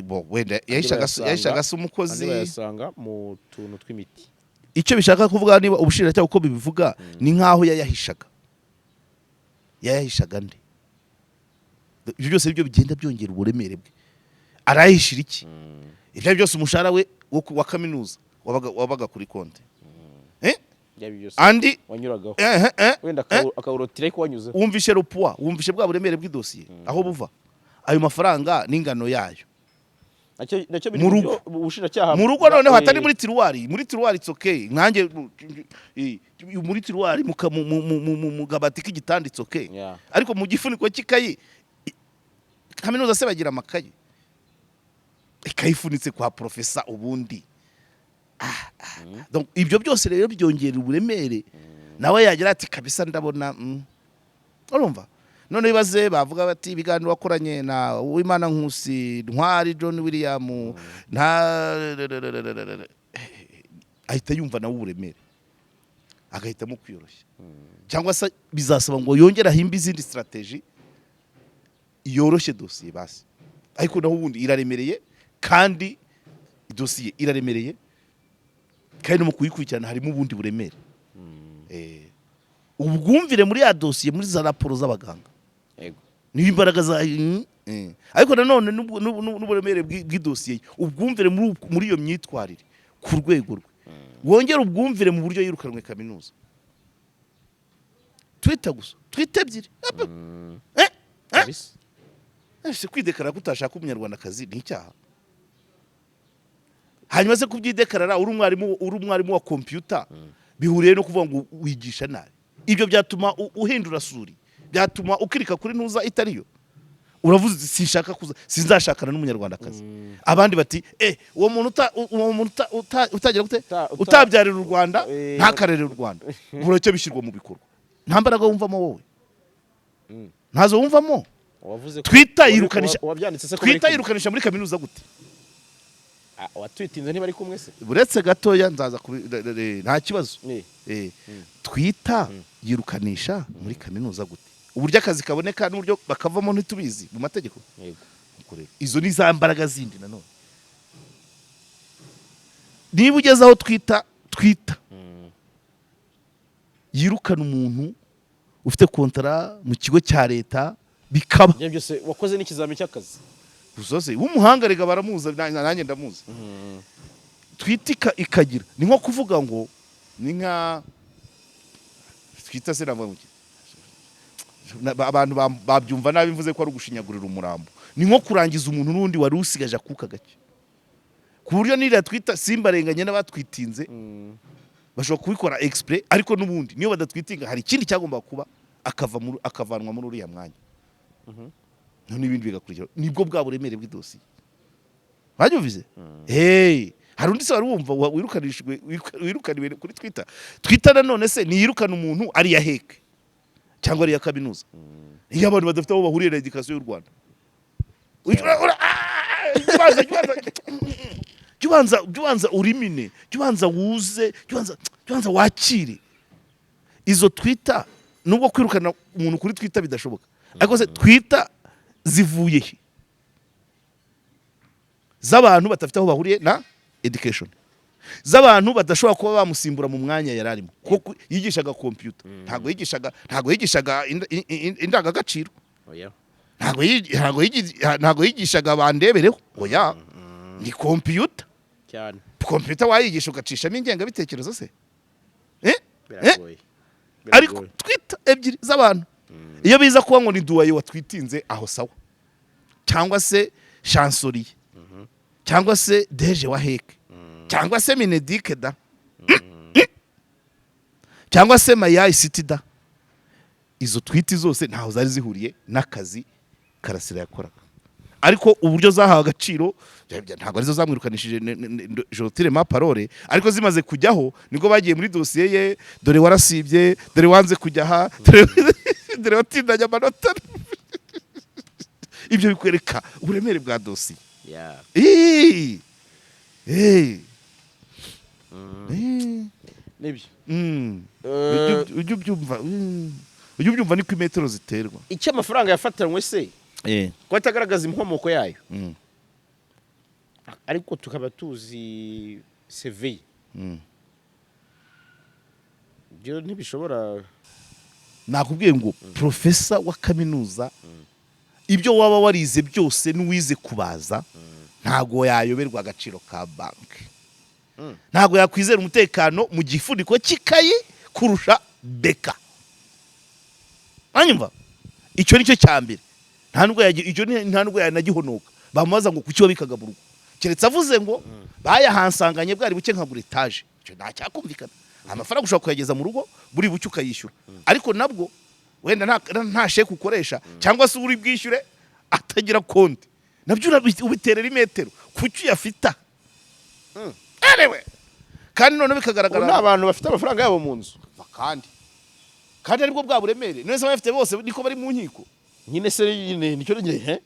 Bo wenda yayishaga se umukozi bayasanga mu tuntu tw'imiti. Icyo bishaka kuvuga niba ubushinjacyaha uko bibivuga ni nkaho yayahishaga nde. Ibyo byose byo bigenda byongera uburemere bwe. Arayishira iki? Ibyo byose umushahara we wa kaminuza wabaga kuri konti. Andi wanyuragaho wenda akawurotira ko wanyuze. Wumvishe wumvishe bwa buremere bw'idosiye aho buva. Ayo mafaranga n'ingano yayo. Nacyo biri ubushinjacyaha. Mu rugo noneho hatari muri tiruwari it's okay. Nkanjye muri tiruwari mu gabati k'igitanda it's okay. Ariko mu gifuniko cy'ikayi kaminuza se bagira amakaye. Ikayifunitse kwa professor ubundi. Donc ibyo byose rero byongera uburemere. Nawe yagira ati kabisa ndabona urumva. None bibaze bavuga bati ibiganiro wakoranye na Uwimana Nkusi Ntwari John William ahita yumva nawe uburemere agahitamo kwiyoroshya. Cyangwa se bizasaba ngo yongera himba izindi strategy yoroshye dosiye basi. Ariko naho ubundi iraremereye kandi dosiye iraremereye kandi no kuyikurikirana harimo ubundi buremere. Ubwumvire muri ya dosiye muri za raporo z'abaganga. Ni imbaraga za ariko nanone n'uburemere bw'idosiye ubwumvire muri iyo myitwarire ku rwego rwe. Wongera ubwumvire mu buryo yirukanwe kaminuza. Twita ebyiri. Se kwidekara kutashaka umunyarwandakazi ni icyaha. Hanyuma se kubyidekarara uri umwarimu wa computer bihuriye no kuvuga ngo wigisha nabi. Ibyo byatuma uhindura suri. Byatuma ukirika kuri ntuza itariyo. Uravuze sinshaka kuza sinzashakana n'umunyarwandakazi. Abandi bati uwo muntu utagira gute utabyarira u Rwanda ntakarerera u Rwanda. Buracyo bishyirwa mu bikorwa. Nta mbaraga wumvamo wowe. Ntazo wumvamo. Twita yirukanisha muri kaminuza gute? Watwitinze ntibari kumwe se? Buretse gatoya nzaza nta kibazo. Twita yirukanisha muri kaminuza gute? Uburyo akazi kaboneka n'uburyo bakavamo ntitubizi mu mategeko. Izo ni za mbaraga zindi nanone. Niba ugezaho twita yirukana umuntu ufite kontara mu kigo cya leta bikaba. Ibyo byose wakoze n'ikizami cy'akazi. Uzose w'umuhanga rega baramuza nanjye ndamuza. Twitika ikagira ni nko kuvuga ngo ni nka twita se navuga abantu babyumva nabi mvuze ko ari ugushinyagurira umurambo. Ni nko kurangiza umuntu n'undi wari usigaje akuka gake. Ku buryo nira twita simbarenganye n'abatwitinze bashobora kubikora exprès ariko n'ubundi niyo badatwitinga hari ikindi cyagomba kuba akavanwa muri uriya mwanya. None ibindi bigakurikira nibwo bwa buremere bw'idosiye. Babyumvise? Hari undi se wari wumva wirukaniwe kuri Twitter nanone se ni yirukana umuntu ari ya heke cyangwa ari ya kaminuza. Iyo abantu badafite aho bahuriye na education y'u Rwanda. Jubanza urimine, jubanza wuze, jubanza wakire. Izo Twitter nubwo kwirukana umuntu kuri Twitter bidashoboka. Ariko se Twitter zivuye he? Z'abantu batafite aho bahuriye na education. Z'abantu badashobora kuba bamusimbura mu mwanya yararimo kuko yigishaga computer. Ntago yigishaga indangagaciro. Oya. Ntago yigishaga bandebereho. Oya. Ni computer. Cyane. Computer wayigisha ugacishamo ingenga bitekerezo se? Biragoye. Ariko Twitter ebyiri z'abantu. Iyo biza kuba ngo ni duwaye watwitinze aho sawa. Cyangwa se chancelier. Cyangwa se deje wa heke. Cyangwa se Minedike da. Cyangwa se Maya City da. Izo tweet zose ntaho zari zihuriye n'akazi Karasira yakoraga. ariko uburyo zahawe agaciro ntabwo arizo zamwirukanishije Jotire ma parole, ariko zimaze kujyaho nibwo bagiye muri dosiye ye, dore warasibye, dore wanze kujya aha, dore watindanye amanota. Ibyo bikwereka uburemere bwa dosiye. Nibyo. Ujye ubyumva niko imetero ziterwa. Icyo amafaranga yafatanywe se ko atagaragaza inkomoko yayo, ariko tukaba tuzi CV, byo ntibishobora. Nakubwiye ngo profesa wa kaminuza, ibyo waba warize byose n'uwize kubaza, ntago yayoberwa agaciro ka banki, ntago yakwizera umutekano mu gifuniko cy'ikayi kurusha beka. Anyumva, icyo nicyo cyambere. Nta nubwo yanagihonoka, bamubaza ngo kuki wabikaga mu rugo, keretse avuze ngo bayahansanganye bwari buke nkagura etaje, icyo nta cyakumvikana. Amafaranga ushobora kuyageza mu rugo buri buke ukayishyura, ariko nabwo wenda nta sheke ukoresha, cyangwa se uri bwishyure atagira konti, nabyo ubiterera imetero kuki uyafita. Kandi none bikagaragara n'abantu bafite amafaranga yabo mu nzu, kandi aribwo bwa buremere. None se abafite bose niko bari mu nkiko nyine se nyine nicyo nyine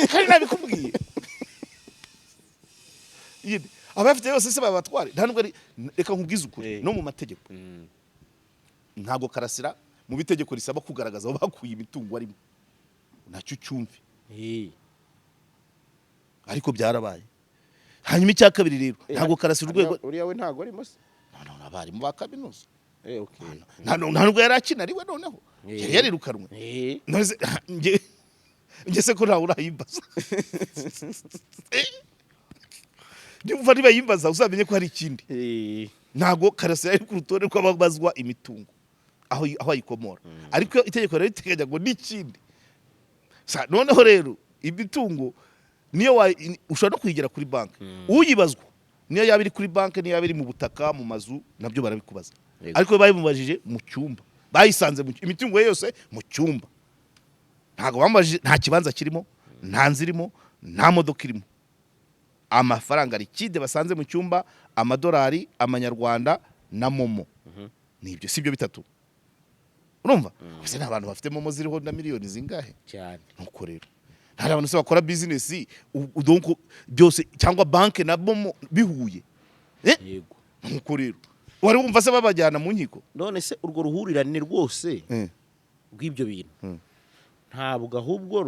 kandi nabikubwiye. Abafite bose se babatware, nta nubwo ari. Reka nkubwize ukuri, no mu mategeko ntago Karasira mu bitegeko risaba kugaragaza aho bakuye imitungo arimo, nacyo cyumve. Ariko byarabaye. Hanyuma icya kabiri rero, ntago Karasira urwego uriya we ntago arimo se, abari mu bakaminuza. Okay. Nta nubwo yari akina ariwe, noneho yari yarirukanwe. Nge se ko ntawe urayimbaza. Niba niba yimbaza uzamenye ko hari ikindi. Ntago Karasira ari ku rutonde rw'ababazwa imitungo aho ayikomora, ariko itegeko rero riteganya ngo n'ikindi. Noneho rero imitungo niyo ushobora no kuyigera kuri banki, uyibazwa niyo yaba iri kuri banki, niyo yaba iri mu butaka, mu mazu, nabyo barabikubaza. Ariko bayimubajije mu cyumba, bayisanze imitungo ye yose mu cyumba, ntago bamubajije nta kibanza kirimo, nta nzu irimo, nta modoka irimo. Amafaranga likide basanze mu cyumba, amadolari, amanyarwanda na momo. Nibyo sibyo bitatu. Urumva? Ese nta bantu bafite momo ziriho na miliyoni zingahe cyane. Nuko rero nta bantu se bakora business donc byose cyangwa banke na momo bihuye. Yego. Nuko rero wari wumva se babajyana mu nkiko. None se urwo ruhurirane rwose rw'ibyo bintu ntabwo ahubwo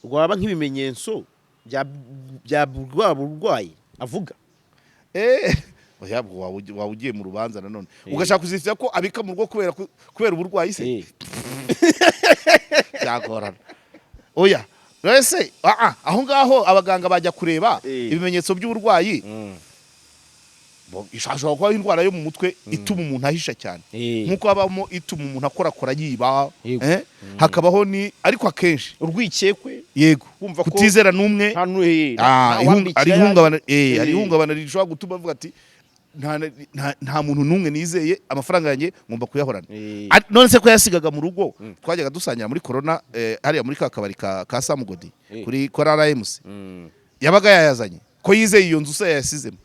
rwaba nk'ibimenyetso bya burwayi avuga. Waba ugiye mu rubanza nanone ugashaka kuzifira ko abika mu rugo kubera uburwayi se. Byagorana. Oya, rese aho ngaho abaganga bajya kureba ibimenyetso by'uburwayi. Ishashobora kuba indwara yo mu mutwe ituma umuntu ahisha cyane, nkuko habamo ituma umuntu akorakora yiba, hakabaho ni ariko akenshi urwikekwe. Yego, kutizera numwe, ari ihungabana rishobora gutuma avuga ati nta muntu numwe nizeye, amafaranga yanjye ngomba kuyahorana. None se ko yasigaga mu rugo, twajyaga dusangira muri corona hariya muri kakabari ka Samugodi kuri Korara MC, yabaga yayazanye ko yizeye iyo nzu se yasizemo.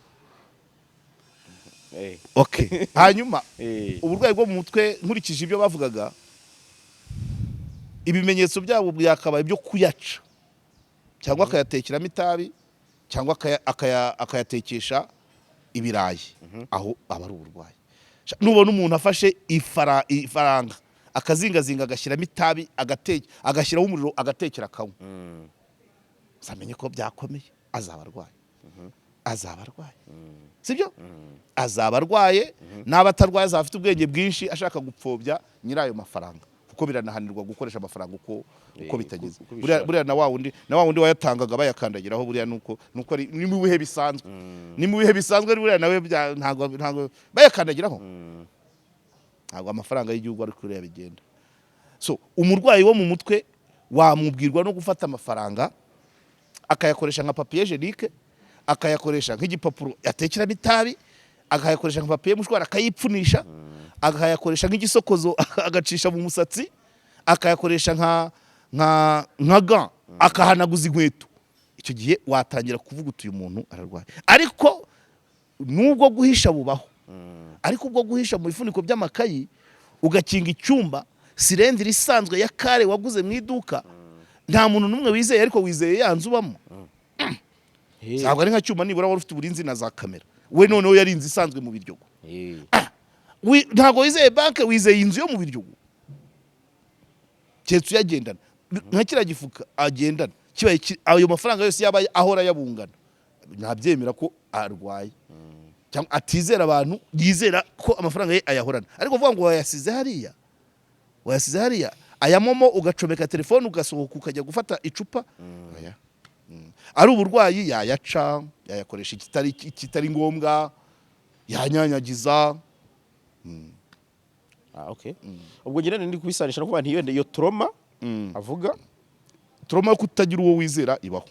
Okay. Hanyuma uburwayi bwo mu mutwe nkurikije ibyo bavugaga, ibimenyetso byabo byakabaye byo kuyaca, cyangwa akayatekeramo itabi, cyangwa akayatekesha ibirayi, aho aba ari uburwayi. Nubona umuntu afashe ifaranga akazingazinga agashyiramo itabi, agashyiraho umuriro, agatekera akanywa, zamenye ko byakomeye, azaba arwaye. Sibyo? Azaba arwaye, n'abatarwaye azaba afite ubwenge bwinshi ashaka gupfobya nyirayo mafaranga, kuko biranahanirwa gukoresha amafaranga uko bitageze. Buriya na wa wundi wayatangaga bayakandagiraho, buriya nuko ari ni mu bihe bisanzwe. Ni mu bihe bisanzwe buriya nawe ntago bayakandagiraho. Ntago amafaranga y'igihugu ari kure yabigenda. So umurwayi wo mu mutwe wamubwirwa no gufata amafaranga akayakoresha nka papier hygienique, akayakoresha nk'igipapuro yatekeramo itabi, akayakoresha nka papier mushwara akayipfunisha, akayakoresha nk'igisokozo agacisha mu musatsi, akayakoresha nka ga akahanaguza inkweto, icyo gihe watangira kuvuga uti uyu muntu ararwaye. Ariko nubwo guhisha bubaho, ariko ubwo guhisha mu bifuniko by'amakayi ugakinga icyumba, sirendire isanzwe ya kare waguze mu iduka, nta muntu numwe wizeye, ariko wizeye yanzu ubamo. Ntabwo ari nka cyuma nibura wari ufite uburinzi na za kamera, we noneho yarinze isanzwe mu Biryogo. Ntabwo wizeye banke, wizeye inzu yo mu Biryogo. Cyetsu yagendana nka kira gifuka agendana kibaye ayo mafaranga yose yaba ahora yabungana, ntabyemera ko arwaye cyangwa atizera abantu, yizera ko amafaranga ye ayahorana. Ariko vuga ngo wayasize hariya aya momo ugacomeka telefone ugasohoka ukajya gufata icupa, ari uburwayi yayaca, yayakoresha kitari ngombwa, yanyanyagiza. Okay. Ubwo ngira ndi kubisanisha no kuba ntiyende iyo trauma avuga, trauma yo kutagira uwo wizera ibaho.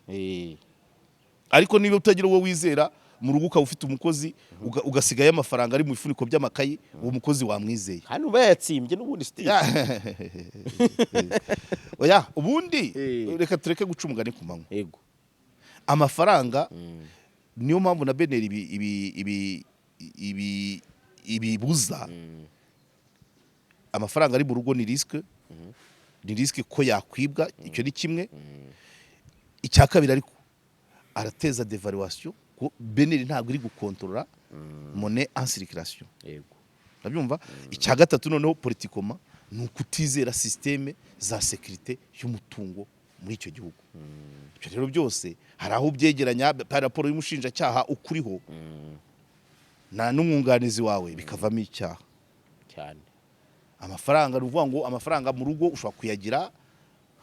Ariko niba utagira uwo wizera mu rugo ukaba ufite umukozi ugasigaye amafaranga ari mu bifuniko by'amakayi, uwo mukozi wamwizeye. Hano bayatsimbye n'ubundi still. Oya, ubundi reka tureke guca umugani ku manywa. Yego. Amafaranga niyo mpamvu na Beneri ibibuza. Amafaranga ari mu rugo ni risque, ni risque ko yakwibwa, icyo ni kimwe. Icya kabiri ariko arateza devaluation, ko Beneri ntabwo iri gukontorora monnaie en circulation. Yego. Nabyumva. Icya gatatu noneho politikoma ni ukutizera systeme za sécurité y'umutungo muri icyo gihugu. Ibyo rero byose hari aho byegeranya raporo y'umushinjacyaha ukuriho na n'umwunganizi wawe bikavamo icyaha cyane. Amafaranga ruvuga ngo amafaranga mu rugo ushobora kuyagira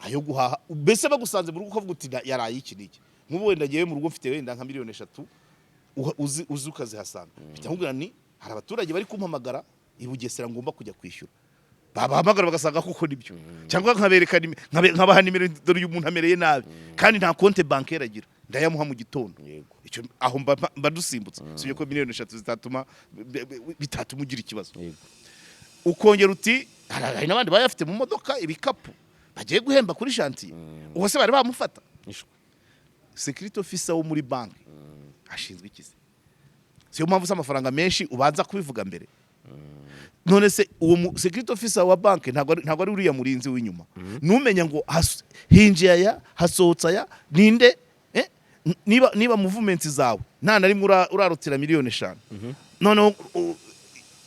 ayo guhaha, mbese bagusanze mu rugo ukavuga uti yaraye iki niki. Nk'ubu wenda ngiye mu rugo mfite wenda nka miliyoni 3 uzi ukazihasanga, bitahubwira ni hari abaturage bari kumpamagara i Bugesera ngomba kujya kwishyura, babahamagara bagasanga kuko nibyo, cyangwa nkaberekana nkabaha nimero, dore uyu muntu amereye nabi kandi nta konte bancaire agira, ndayamuha mu gitondo. Icyo aho mbadusimbutse, sibyo ko miliyoni 3 zitatuma ugira ikibazo. Ukongera uti hari n'abandi bayafite mu modoka ibikapu bagiye guhemba kuri chantier, uwo se bari bamufata. Security officer wo muri banki ashinzwe ikizi, siyo mpamvu amafaranga menshi ubanza kubivuga mbere. None se uwo security officer wa banki ntabwo ari uriya murinzi w'inyuma, numenya ngo hinjiye aya hasohotse aya ninde, niba movement zawe nta na rimwe urarutira miliyoni 5, noneho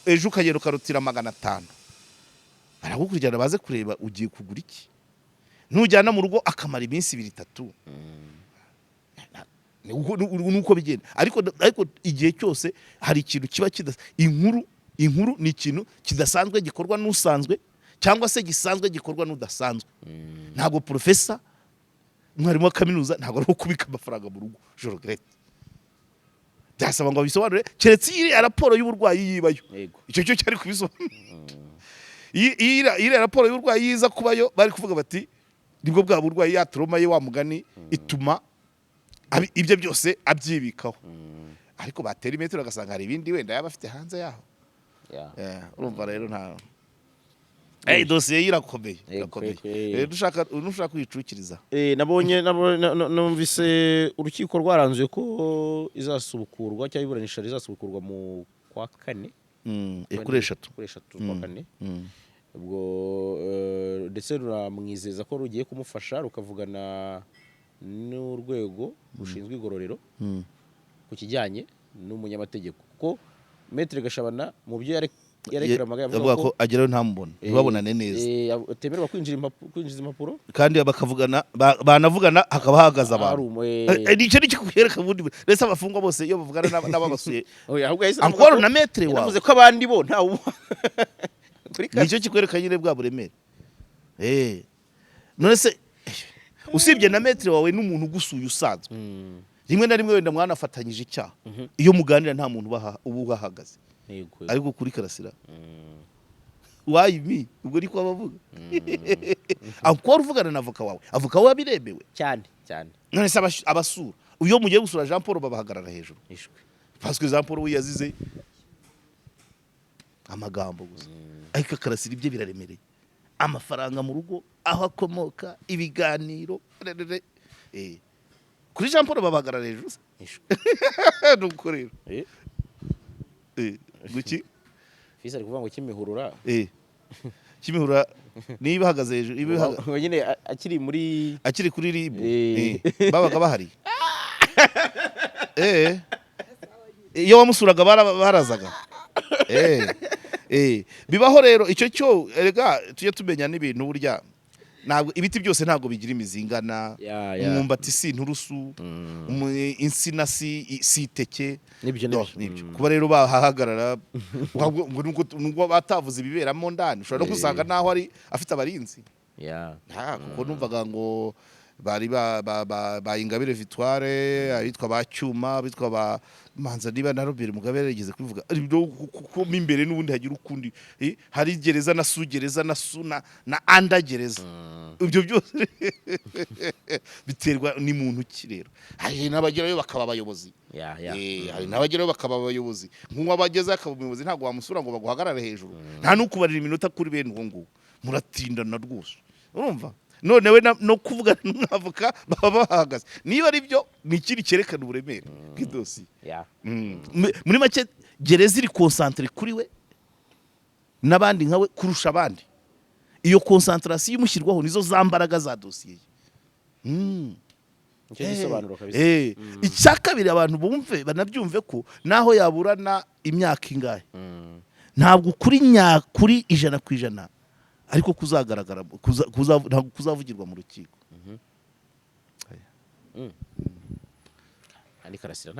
ejo ukagenda ukarutira 500, baragukurikirana baze kureba ugiye kugura iki. Nujyana mu rugo akamara iminsi 2-3, nuko bigenda. Ariko igihe cyose hari ikintu kiba inkuru ni ikintu kidasanzwe gikorwa n'usanzwe, cyangwa se gisanzwe gikorwa n'udasanzwe. Ntabwo professor mwarimu wa kaminuza ntabwo ari kubika amafaranga mu rugo joro grete, byasaba ngo bisobanure keretse iri raporo y'uburwayi yibayo. Icyo cyo cyari kubisobanura. Iri raporo y'uburwayi yiza kubayo, bari kuvuga bati nibwo bwa burwayi ya trauma ye wa mugani ituma ibyo byose abyibikaho. Ariko batera imetero agasanga hari ibindi wenda yaba afite hanze yaho. Urumva rero nta dosiye irakomeye. Dushaka kwicukiriza. Nabonye numvise urukiko rwaranzuye ko izasubukurwa cyangwa iburanisha rizasubukurwa mu kwa 4 kuri 3 kwa 4. Ubwo ndetse ruramwizeza ko rugiye kumufasha rukavugana n'urwego rushinzwe igororero ku kijyanye n'umunyamategeko, kuko Maître Gashabana mu byo yarekeramaga yavuga ko agerayo ntamubona ntibabonane neza, atemerwa kwinjiza impapuro, kandi bakavugana banavugana hakaba hahagaze abantu. Nicyo nicyo kwereka ubundi ndetse abafungwa bose iyo bavugana n'ababasuye ankoro na Maître wawe yavuze ko abandi bo ntawo. Nicyo kikwereka nyine bwa buremere. None se usibye na Maître wawe n'umuntu ugusuye usanzwe, rimwe na rimwe wenda mwanafatanyije icyaha, iyo muganira nta muntu ubu bahagaze. Ariko kuri Karasira wayimi ubwo niko bavuga. Ankora uvugana na avoka wawe, avoka wawe biremewe cyane. None se abasura uyo mugiye gusura Jean Paul babahagarara hejuru, parce que Jean Paul we yazize amagambo gusa. Ariko Karasira ibye biraremereye, amafaranga mu rugo aho akomoka ibiganiro kuri Jean Paul babahagarara hejuru nuko rero guki Fisa ari kuvuga ngo kimihurura kimihurura niba hagaze hejuru nyine akiri kuri RIB babaga bahari iyo wamusuraga barazaga bibaho rero icyo cyo erega tujye tumenya n'ibintu burya ntabwo ibiti byose ntabwo bigira imizingana umwumbati si inturusu insina si iteke nibyo kuba rero bahahagarara nubwo batavuze ibiberamo ndani ushobora no gusanga naho ari afite abarinzi kuko numvaga ngo bari ba Ingabire Victoire abitwa ba Cyuma abitwa ba Manza niba na Robert Mugabe yarigeze kubivuga kuko imbere n'ubundi hagira ukundi hari gereza na sugereza na suna na anda gereza ibyo byose biterwa ni muntu ki rero hari n'abagerayo bakaba abayobozi hari n'abagerayo bakaba abayobozi nk'uwo abageze akaba umuyobozi ntabwo wamusura ngo baguhagarare hejuru nta n'ukubarira iminota kuri bene ngo muratindana rwose urumva none we no kuvuga n'umwavoka baba bahagaze niba ari byo ni ikindi cyerekana uburemere bw'idosiye muri make gereza iri concentre kuri we n'abandi nkawe kurusha abandi iyo concentration imushyirwaho nizo zambaraga za dosiye icya kabiri abantu bumve banabyumve ko naho yaburana imyaka ingahe ntabwo kuri nyakuri 100% ariko kuzagaragara kuzavugirwa mu rukiko kandi Karasira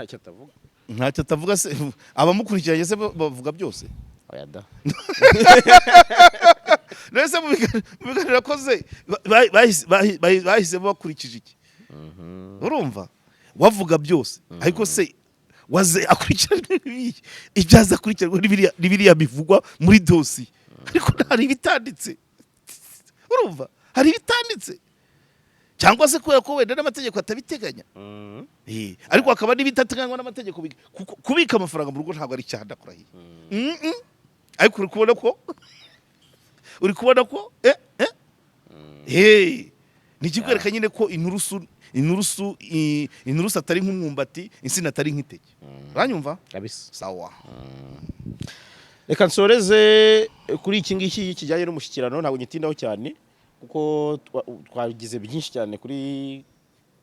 ntacyo atavuga se abamukurikiranye se bavuga byose oyada nese mu biganiro koze bahise bakurikije iki urumva wavuga byose ariko se waze akurikirana ibyaza akurikirana n'ibiriya bivugwa muri dosiye ariko hari ibitanditse urumva hari ibitanditse cyangwa se kubera ko wenda n'amategeko atabiteganya ariko akaba n'ibitateganywa n'amategeko kubika amafaranga mu rugo ntabwo ari icyaha ndakurahiye ariko uri kubona ko ni ikikwereka nyine ko inturusu atari nk'umwumbati insina atari nk'iteke uranyumva kabisa sawa reka nsoreze kuri iki ngiki kijyanye n'umushyikirano ntabwo nyitindaho cyane kuko twagize byinshi cyane kuri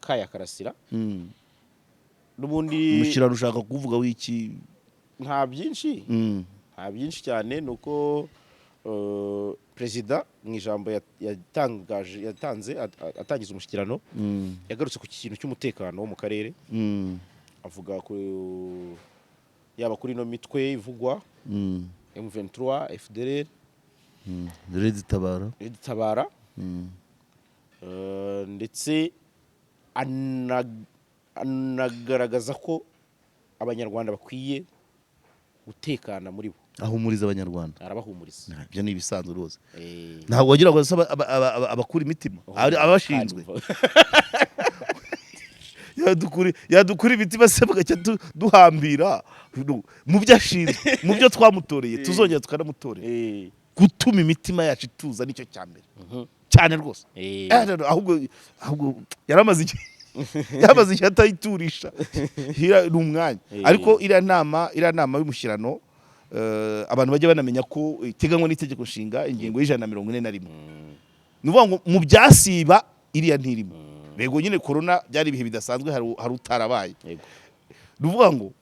Kaya Karasira n'ubundi umushyikirano ushaka kuvuga w'iki nta byinshi cyane nuko perezida mu ijambo yatanze atangiza umushyikirano yagarutse ku kintu cy'umutekano wo mu karere avuga yaba kuri no mitwe ivugwa M23 FDLR Red Tabara ndetse anagaragaza ko abanyarwanda bakwiye gutekana muri bo ahumuriza abanyarwanda arabahumuriza ibyo ni ibisanzwe rwose ntabwo wagira ngo abakura imitima abashinzwe yadukura imitima se bagacya duhambira mu byo ashinzwe mu byo twamutoreye tuzongera tukanamutorera gutuma imitima yacu ituza nicyo cya mbere cyane rwose ahubwo yaramaze igihe atayiturisha ni umwanya ariko iriya nama y'umushyirano abantu bajya banamenya ko iteganywa n'itegeko nshinga ingingo y'141 ni ukuvuga ngo mu byasiba iriya ntirimo bego nyine corona byari ibihe bidasanzwe hari utarabaye ni ukuvuga ngo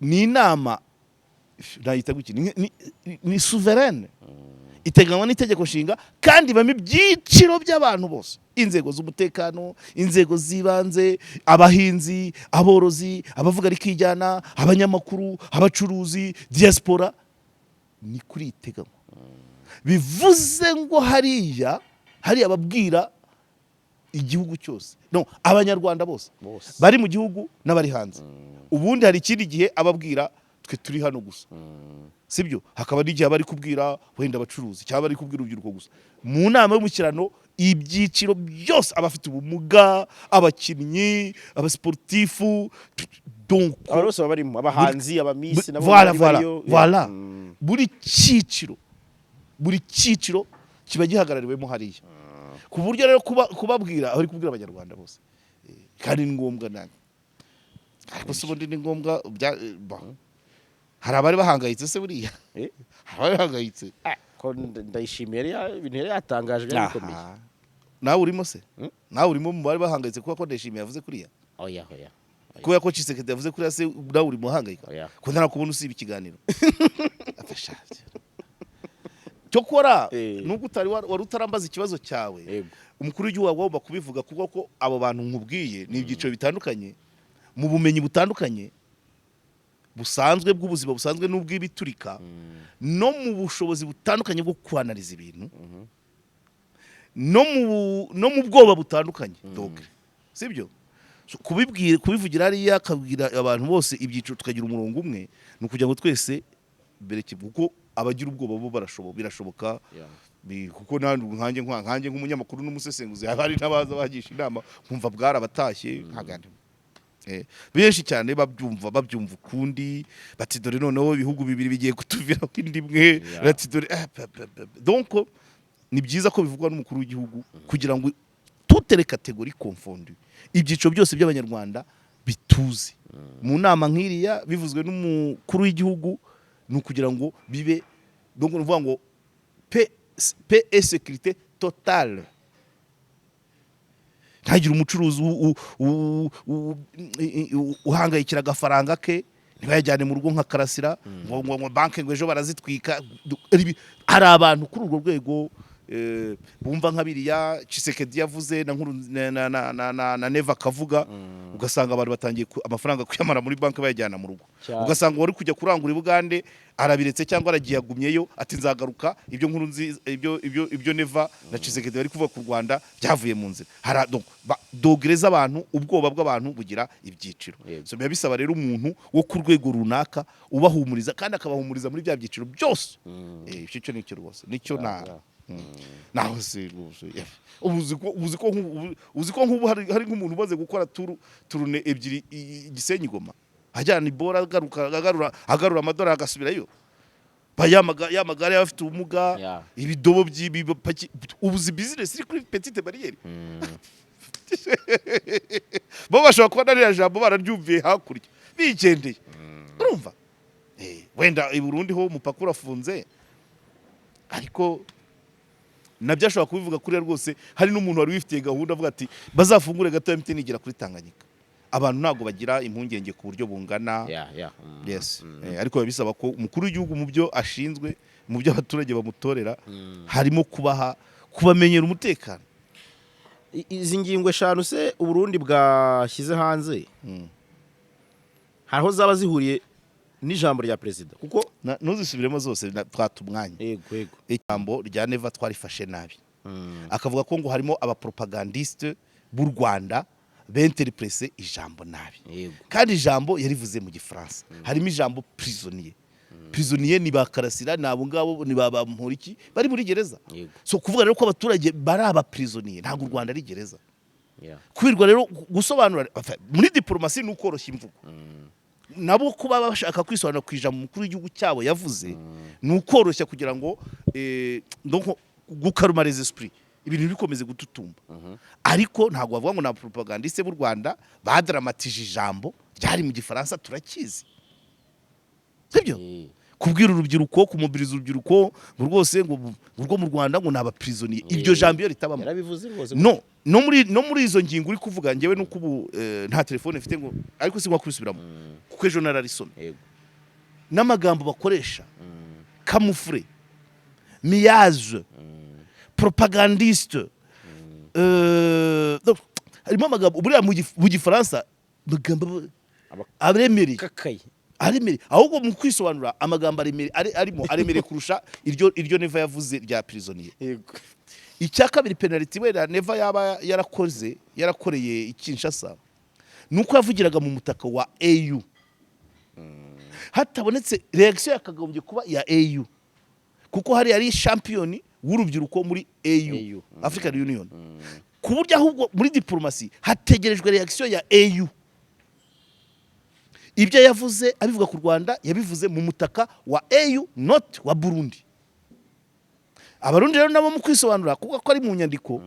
ni inama nayita guki ni souveraine iteganywa n'itegeko nshinga kandi bamwe ibyiciro by'abantu bose inzego z'umutekano inzego z'ibanze abahinzi aborozi abavuga rikijyana abanyamakuru abacuruzi diaspora ni kuri iteganywa bivuze ngo hariya ababwira igihugu cyose no abanyarwanda bose bari mu gihugu n'abari hanze ubundi hari ikindi gihe ababwira twe turi hano gusa sibyo hakaba n'igihe bari kubwira wenda abacuruzi cyangwa bari kubwira urubyiruko gusa mu nama y'umukirano ibyiciro byose abafite ubumuga abakinnyi abasportifu donc bose barimo abahanzi abamisi nabo voilà buri cyiciro kiba gihagarariwemo hariya ku buryo rero kubabwira aho ari kubwira abanyarwanda bose kandi ni ngombwa nanjye ariko se ubundi ni ngombwa hari abari bahangayitse se buriya hari abari bahangayitse ko ndayishimiye ibintu yari yatangaje byarakomeye. nawe urimo se nawe urimo mu bari bahangayitse kuko ndayishimiye yavuze kuriya oya kubera ko Tshisekedi yavuze kuriya se nawe urimo hangayika ko ntarakubona usiba ikiganiro afashaje cyo kora nubwo utari wari utarambaza ikibazo cyawe umukuru w'igihugu agomba kubivuga kuko ko abo bantu nkubwiye ni ibyiciro bitandukanye mu bumenyi butandukanye busanzwe bw'ubuzima busanzwe n'ubw'ibiturika no mu bushobozi butandukanye bwo kwanariza ibintu no mu bwoba butandukanye sibyo kubivugira hariya akabwira abantu bose ibyiciro tukagira umurongo umwe ni ukugira ngo twese kuko abagira ubwoba bo birashoboka kuko nkanjye nk'umunyamakuru n'umusesenguzi hari n'abaza bagisha inama nkumva bwarabatashye benshi cyane babyumva ukundi bati dore noneho ibihugu bibiri bigiye kutuviraho indi imwe bati dore donc ni byiza ko bivugwa n'umukuru w'igihugu kugira ngo tutere kategori confondu ibyiciro byose by'abanyarwanda bituze mu nama nk'iriya bivuzwe n'umukuru w'igihugu ni ukugira ngo bibe donc nuvuga ngo paix et sécurité totale ntagira umucuruzi uhangayikira agafaranga ke ntibayajyane mu rugo nka karasira ngo banki ngo ejo barazitwika hari abantu kuri urwo rwego bumva nka biriya Tshisekedi yavuze na Neva kavuga ugasanga abantu batangiye amafaranga kuyamara muri banki bayajyana mu rugo ugasanga wari kujya kurangura Bugande arabiretse cyangwa aragiye agumyeyo ati nzagaruka ibyo nkuru ibyo Neva na Tshisekedi bari kuvuga ku Rwanda byavuye mu nzira dogereza abantu ubwoba bw'abantu bugira ibyiciro so biba bisaba rero umuntu wo ku rwego runaka ubahumuriza kandi akabahumuriza muri bya byiciro byose icyo nicyo rwose nicyo naho se uzi ko nk'ubu hari nk'umuntu umaze gukora turune ebyiri Gisenyi Goma ajyana ibora agarura amadora agasubirayo yamagare y'abafite ubumuga ibidobo by'ibipaki ubuzi business iri kuri petite barriere bo bashobora kuba nariya jambo bararyumviye hakurya bigendeye urumva wenda i Burundi ho umupaka urafunze ariko nabyo ashobora kubivuga kuri rwose hari n'umuntu wari wifitiye gahunda avuga ati bazafungure gato MTN igera kuri Tanganyika abantu ntago bagira impungenge ku buryo bungana yes ariko bisaba ko umukuru w'igihugu mu byo ashinzwe mu byo abaturage bamutorera harimo kubamenyera umutekano. Izi ngingo eshanu se uburundi bwashyize hanze hariho zaba zihuriye n'ijambo rya perezida kuko ntuzisubiremo zose twata umwanya ijambo rya Neva twarifashe nabi akavuga ko ngo harimo abapropagandiste b'u Rwanda benterprese ijambo nabi kandi ijambo yarivuze mu Gifaransa harimo ijambo prisonnier ni bakarasira nabo ngabo ni babamporiki bari muri gereza so kuvuga rero ko abaturage bari aba prisonnier ntabwo u Rwanda ari gereza kwirwa rero gusobanura muri diplomasi n'ukoroshya imvugo nabo kuba bashaka kwisobanura ku ijambo umukuru w'igihugu cyabo yavuze n'ukoroshya kugira ngo gukaruma les esprits ibintu bikomeze gututumba ariko ntabwo bavuga ngo na propagandiste b'u Rwanda badramatije ijambo ryari mu Gifaransa turakizi sibyo kubwira urubyiruko kumubiriza urubyiruko rwose ngo urwo mu Rwanda ngo naba prisonnier ibyo jambo iyo ritabamo no muri izo ngingo uri kuvuga ngewe nuko ubu nta telefone mfite ngo ariko singwa kubisubiramo kuko ejo nararisomye n'amagambo bakoresha camoufler miage propagandiste harimo amagambo buriya mu Gifaransa amagambo aremere ahubwo mu kwisobanura amagambo aremere kurusha iryo Neva yavuze rya prisonnier icya kabiri penalty wera Neva yaba yarakoreye ikinshasa nuko yavugiraga mu mutaka wa AU hatabonetse reaction yakagombye kuba ya AU kuko hari ari champion w'urubyiruko muri AU African Union ku buryo ahubwo muri diplomasi hategerejwe reaction ya AU ibyo yavuze abivuga ku Rwanda yabivuze mu mutaka wa AU not wa Burundi abarundi rero nabo mu kwisobanura kuko ko ari mu nyandiko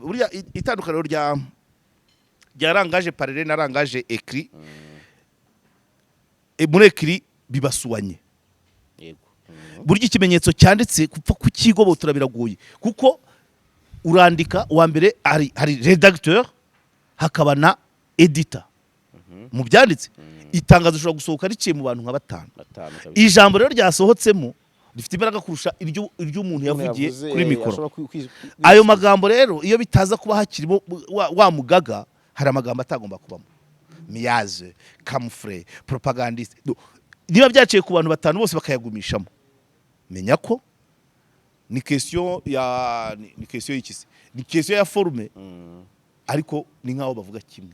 burya itandukaniro rya rangaje parallel na rangaje écrit muri écrit bibasuwanye yego burya ikimenyetso cyanditse kupfa kukigobotora biragoye kuko urandika wa mbere hari redacteur hakaba na editor mu byanditse itangazo ushobora gusohoka riciye mu bantu nka batanu ijambo rero ryasohotsemo rifite imbaraga kurusha iryo umuntu yavugiye kuri mikoro ayo magambo rero iyo bitaza kuba hakirimo wa mugaga hari amagambo atagomba kubamo miyaze camouflage propagandiste niba byaciye ku bantu batanu bose bakayagumishamo menya ko ni question y'ikisi ni question ya forme ariko ni nkaho bavuga kimwe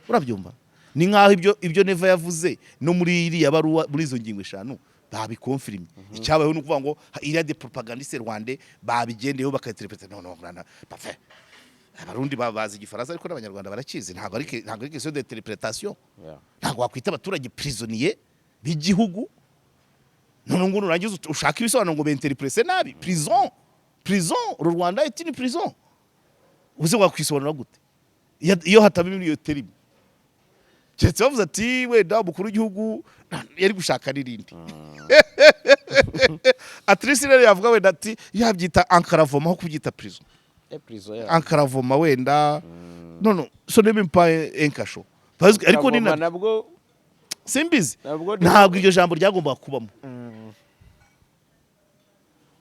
urabyumva ni nkaho ibyo Neva yavuze no muri iriya baruwa muri izo ngingo eshanu babikonfirme icyabayeho nukuvuga ngo iriya de propagandiste rwande babigendeyeho bakainterpreta no parfait abarundi babazi igifaransa ariko n'abanyarwanda barakizi ntago ari question d'interprétation ntago wakwita abaturage prisonnier b'igihugu none ngo nurangiza ushaka ibisobanuro ngo b'interprète nabi prison uru Rwanda est une prison uze wakwisobanura gute iyo hatabimwe iyo terime cyetse bavuze ati wenda mukuru w'igihugu yari gushaka n'irindi Atrice rero yavuga wenda ati yabyita encaravement aho kubyita prison encaravement wenda non ce n'est même pas un cachot parce que ariko ni nabwo simbizi ntabwo iryo jambo ryagomba kubamo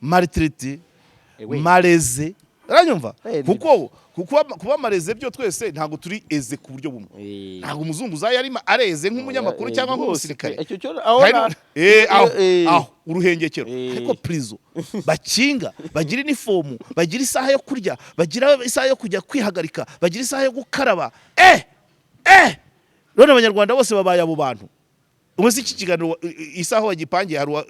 maltraité malaise uranyumva kuba mareze byo twese ntago turi eze ku buryo bumwe ntago umuzungu zaye ari areze nk'umunyamakuru cyangwa nk'umusirikare aho uruhengekero ariko prison bakinga bagira uniform bagira isaha yo kurya bagira isaha yo kujya kwihagarika bagira isaha yo gukaraba none abanyarwanda bose babaye abo bantu umwe iki kiganiro isaha wagipangiye haruwa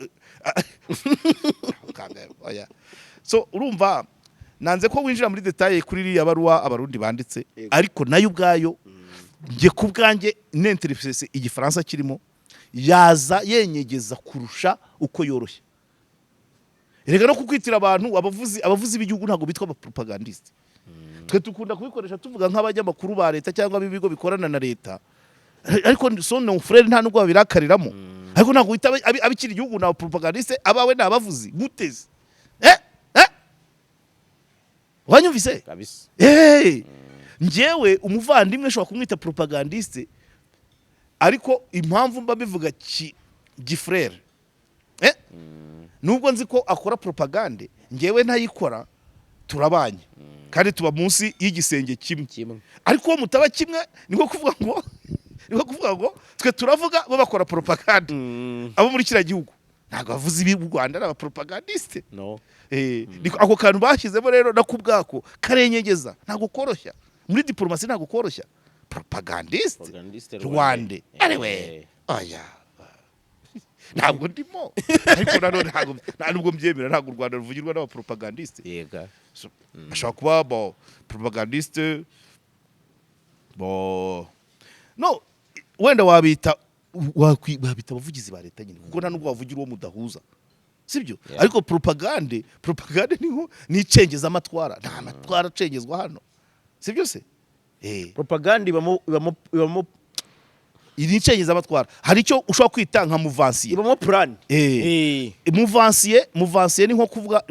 so urumva nanze ko winjira muri detail kuri iriya baruwa abarundi banditse ariko nayo ubwayo nge kubwanjye n'interprète igifaransa kirimo yaza yenyegeza kurusha uko yoroshye rega no kukwitira abantu abavuzi b'igihugu ntago bitwa aba propagandiste twe tukunda kubikoresha tuvuga nk'abanyamakuru ba leta cyangwa bibigo bikorana na leta ariko son non frère nta nubwo babirakariramo ariko ntago wita abikiri igihugu na propagandiste abawe n'abavuzi guteze wanyumvise kabisa njewe umuvandimwe ashobora kumwita propagandiste ariko impamvu mba bivuga gifrère nubwo nzi ko akora propagande njewe ntayikora turabanye kandi tuba munsi y'igisenge kimwe ariko uwo mutaba kimwe niko kuvuga ngo twe turavuga bo bakora propagande abo muri kira gihugu ntago bavuze ibi Rwanda n'aba propagandiste no ako kantu bashyizemo rero nakubwako karenyegeza ntago koroshya muri diplomasi ntago koroshya propagandiste Rwanda anyway oya ntabwo ndimo ariko nanone ntabwo mbyemera ntabwo u Rwanda ruvugirwa n'aba propagandiste yega ashobora kuba propagandiste no wenda wabita abavugizi ba leta nyine kuko nta nubwo wavugira uwo mudahuza sibyo ariko propagande ni icengeza amatwara nta matwara acengezwa hano sibyo se propagande ibamo iri icengeza amatwara hari icyo ushobora kwita nka muvansiye ibamo plan muvansiye ni nko kuvuga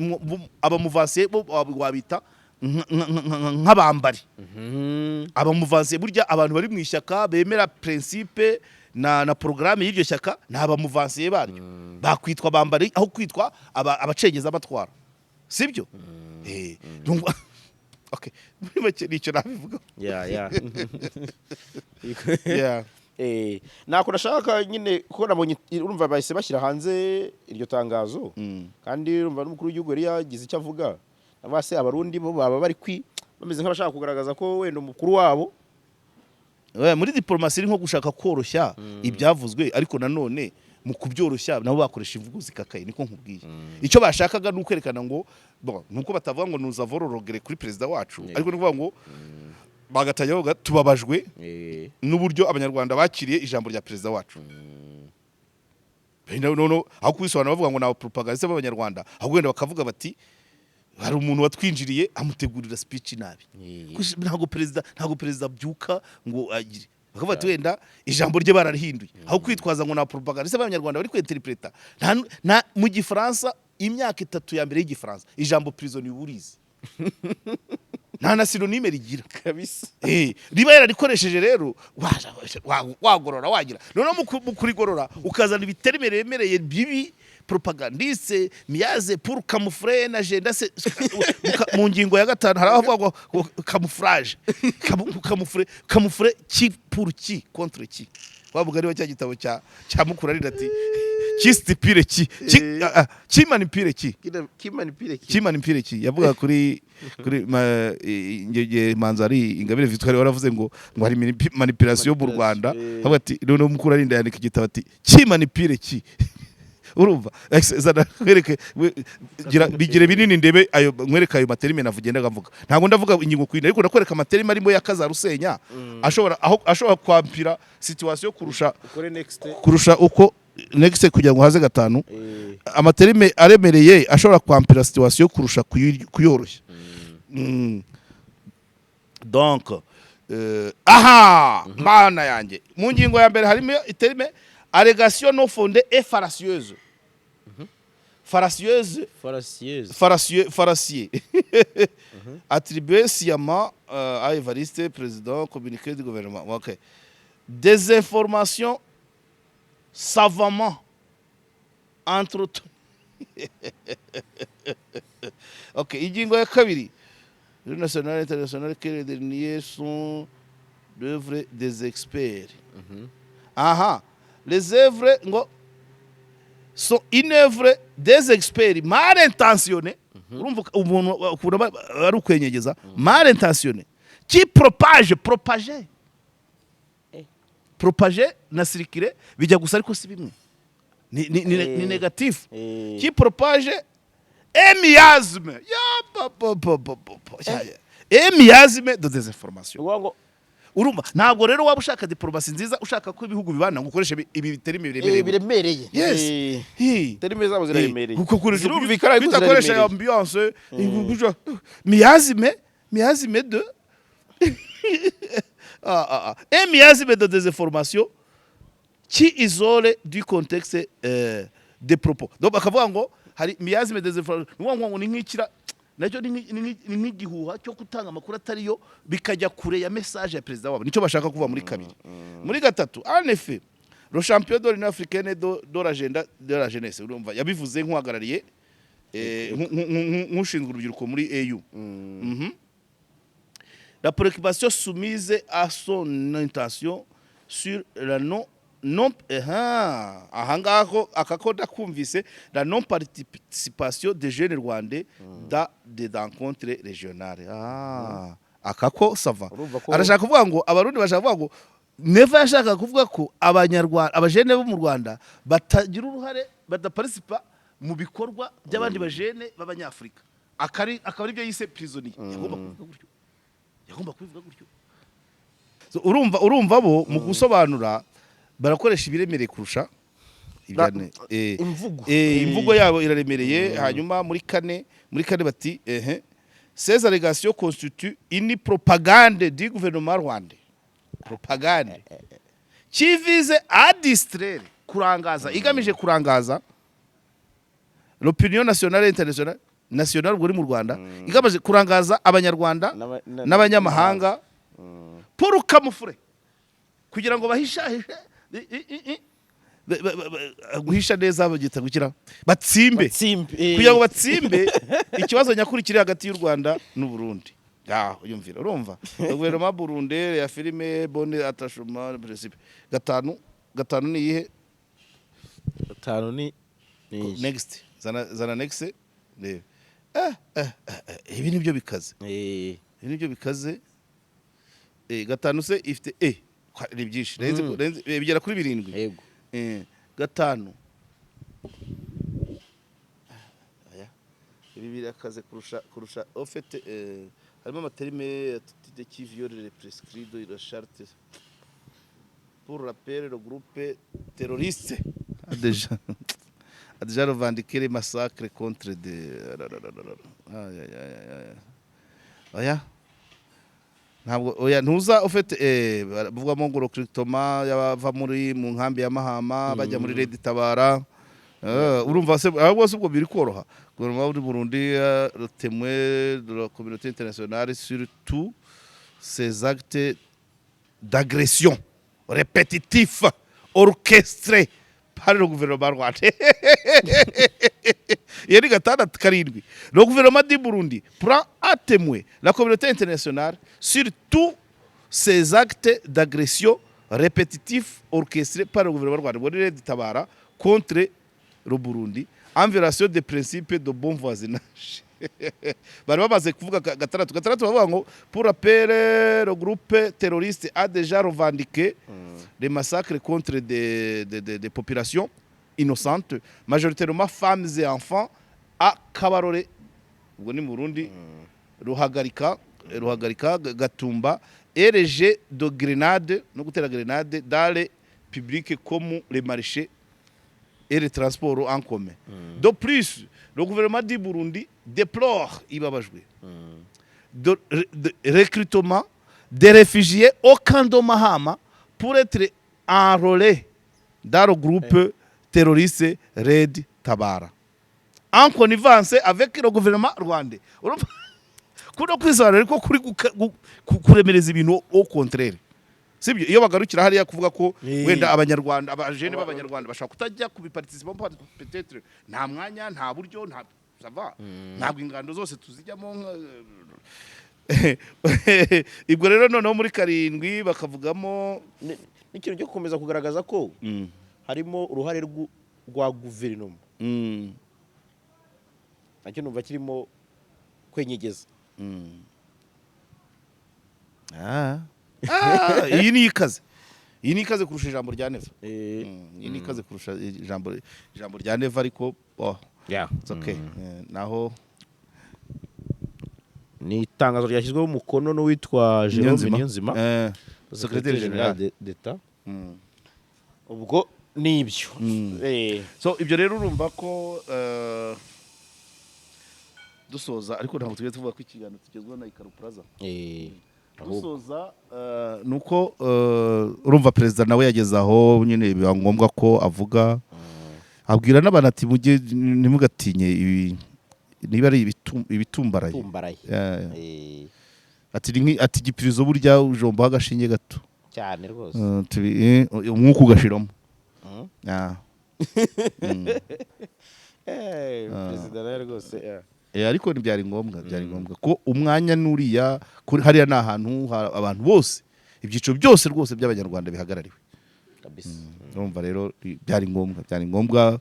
aba muvansiye wabita nk'abambari aba muvansiye burya abantu bari mu ishyaka bemera principe na programme y'iryo shyaka naba muvansiye baryo bakwitwa bambari aho kwitwa abacengeza amatwara sibyo okay muri make nicyo nabivuga nako nashaka nyine ko nabonye urumva bahise bashyira hanze iryo tangazo kandi urumva n'umukuru w'igihugu yari yagize icyo avuga abase abarundi bo baba bari bameze nk'abashaka kugaragaza ko wenda umukuru wabo muri diplomasi nko gushaka koroshya ibyavuzwe ariko nanone mu kubyoroshya nabo bakoresha imvugo zikakaye niko nkubwiye icyo bashakaga n'ukwerekana ngo nuko batavuga ngo nuza vororogere kuri president wacu ariko nuvuga ngo bagatanya tubabajwe n'uburyo abanyarwanda bakiriye ijambo rya president wacu no aho kubisobanura bavuga ngo na propaganda z'abanyarwanda ahubwo wenda bakavuga bati hari umuntu watwinjiriye amutegurira speech nabi ntago president byuka ngo agire bakavuga ati wenda ijambo rye bararihinduye aho kwitwaza ngo na propaganda ese abanyarwanda bari kwinterpreta na mu gifaransa imyaka 3 ya mbere y'igifaransa ijambo prison uburizi nta na synonyme rigira kabisa riba yararikoresheje rero wagorora wagira none mu kurigorora ukazana ibiterime remereye bibi propagandiste miyaze pour camoufler na agenda se mu ngingo ya 5 haravuga camouflage camoufler qui pour qui contre qui wabuga ariho cya gitabo cya mukura rira ati kistipire ki manipire ki yavuga kuri manzari ingabire Victoire waravuze ngo hari manipulation mu Rwanda avuga ati none mukura rinda yandika igitabo ati ki manipire ki urumva zana kwereke bigire binini ndebe ayo mwereka ayo materime navugenda gavuga ntago ndavuga ingingo kwina ariko nakwereka materime arimo yakaza rusenya ashobora kwampira situation kurusha uko next kugira ngo haze 5 amaterime aremereye ashobora kwampira situation kurusha kuyoroshya donc mana yanjye mu ngingo ya mbere harimo iterime allégation non fondée et faracieuse faracier attribué sciemment à Évariste président communiqué du gouvernement OK des informations savamment entretenues OK ingingo ya kabiri le national international que les derniers sont d'œuvres des experts les œuvres ngo sont une œuvre des experts mal intentionnés urumva umuntu ari ukwenyegeza mal intentionnés qui propager na circuler bijya gusa ariko si bimwe ni négatif qui propage un miasme miasme de désinformation urumva ntabwo rero waba ushaka diplomasi nziza ushaka ko ibihugu bibana ngo ukoreshe ibi biterime biremereye yes terime zabo ziraremereye kuko kurumvikana bitakoresha ambiance miasme de miasme de désinformation qui isole du contexte des propos donc bakavuga ngo hari miasme de désinformation ngo ni nk'ikira nacyo ni nk'igihuha cyo gutanga amakuru atariyo bikajya kure ya message ya president wabo nicyo bashaka kuva muri kabiri muri gatatu en effet le champion de l'Union africaine de l'agenda de la jeunesse urumva yabivuze nk'uhagarariye nk'ushinzwe urubyiruko muri AU la préoccupation soumise à son intention sur la non ahangaho akakoda kumvise la non participation des jeunes rwandais dans des rencontres régionales akako sava arashaka kuvuga ngo abarundi bashaka kuvuga ngo never yashaka kuvuga ko abanyarwanda abajene bo mu Rwanda batagira uruhare badaparticipa mu bikorwa by'abandi bajene b'abanyafrika akari byo yise prisonnier yagomba kubivuga gutyo urumva bo mu gusobanura barakoresha ibiremereye kurusha ibyane imvugo yabo iraremereye hanyuma muri kane bati ces allégations constituent une propagande du gouvernement rwandais propagande qui vise à distraire kurangaza igamije kurangaza l'opinion nationale et internationale national buri mu Rwanda igamije kurangaza abanyarwanda n'abanyamahanga pour camoufler kugira ngo bahishahishe guhisha neza bagita gukira batsimbe kugira ngo batsimbe ikibazo nyakuri kiri hagati y'u Rwanda n'u Burundi uyumvira urumva gouvernement burundais ya filime bonne attachement principe gatanu ni ihe gatanu ni next zana next ibi nibyo bikaze gatanu se ifite ni byinshi bigera kuri 7 yego gatanu ibi birakaze kurusha en fait harimo amaterime de qui viole les prescrits de la charte pour rappel le groupe terroriste déjà a déjà revendiqué les massacres contre des oya ntabwo oya ntuza ufite buvugamo ngo recrutement yabava muri mu nkambi ya Mahama bajya muri Red Tabara urumva se ahubwo ubwo biri koroha gouvernement du Burundi le témoin de la communauté internationale sur tous ces actes d'agression répétitifs orchestrés par le gouvernement rwandais. Yeri gatandatu karindwi le gouvernement du Burundi prend à témoin la communauté internationale sur tous ces actes d'agression répétitifs orchestrés par le gouvernement rwandais muri Red Tabara contre le Burundi en violation des principes de bon voisinage. Bari bamaze kuvuga gatandatu bavuga ngo pour rappel le groupe terroriste a déjà revendiqué les massacres contre des populations innocentes majoritairement femmes et enfants à Kabarore ubwo ni mu Burundi ruhagarika Gatumba et les jets de grenades no gutera grenade dans les publics comme les marchés et les transports en commun. De plus, le gouvernement du Burundi déplore de recrutement des réfugiés au camp de Mahama pour être enrôlés dans le groupe terroriste Red Tabara. En connivence avec le gouvernement rwandais. Kuno kwisobanura ariko kuri kuremereza ibintu au contraire. Sibyo iyo bagarukira hariya kuvuga ko wenda abanyarwanda abajene b'abanyarwanda bashaka kutajya kubiparticiper peut-être nta mwanya nta buryo nta sava ntabwo ingando zose tuzijyamo ibwo rero noneho muri karindwi bakavugamo n'ikintu cyo gukomeza kugaragaza ko harimo uruhare rwa guverinoma nacyo numva kirimo kwenyegeza iyi ni ikaze kurusha ijambo rya Neva iyi ni ikaze kurusha ijambo rya Neva ariko it's okay naho ni itangazo ryashyizweho umukono n'uwitwa Jerome Niyonzima secrétaire général d'État ubwo nibyo so ibyo rero urumva ko dusoza ariko ntabwo tugiye tuvuga ko ikiganiro tugezweho na Ikaru Plaza dusoza nuko urumva president nawe yageze aho nyine biba ngombwa ko avuga abwira n'abantu ati mujye ntimugatinye niba ari ibitumbaraye ati gipirizo burya ujomba agashinge gato cyane rwose umwuka ugashiramo president rwose ariko byari ngombwa ko umwanya nuriya hariya ni ahantu abantu bose ibyiciro byose rwose by'abanyarwanda bihagarariwe kabisa. Urumva rero byari ngombwa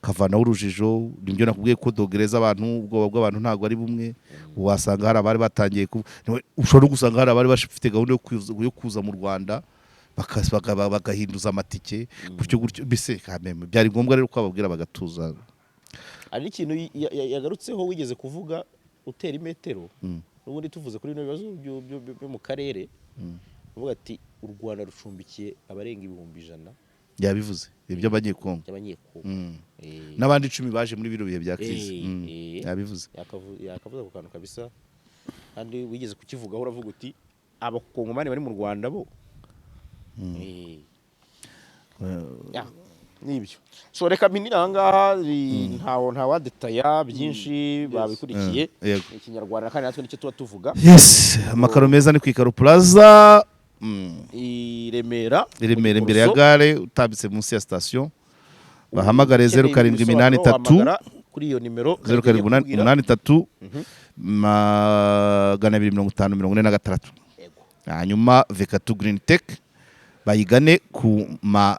kavanaho urujijo nibyo nakubwiye ko dogereza abantu ubwoba bw'abantu ntago ari bumwe wasanga hari abari batangiye ushobora gusanga hari abari bafite gahunda yo kuza mu Rwanda bagahinduza amatike gutyo bise kameme byari ngombwa rero ko ababwira bagatuza. Ari ikintu yagarutseho wigeze kuvuga utera imetero n'ubundi tuvuze kuri bino bibazo byo mu karere uvuga ati u Rwanda rucumbikiye abarenga 100,000 yabivuze ibyo abanyekongo n'abandi 10 baje muri biro bihe bya crise yabivuze yakavuze ku kantu kabisa kandi wigeze kukivugaho uravuga uti abakongomani bari mu Rwanda bo nibyo so reka minira ngaha nta wadetaya byinshi babikurikiye ikinyarwanda kandi natwe nicyo tuba tuvuga. Yes, amakaro meza ni ku Ikaru Plaza i Remera imbere ya gare utabitse munsi ya station bahamagare 0783 kuri iyo nimero 0783 250 hanyuma Vekatu Green Tech bayigane ku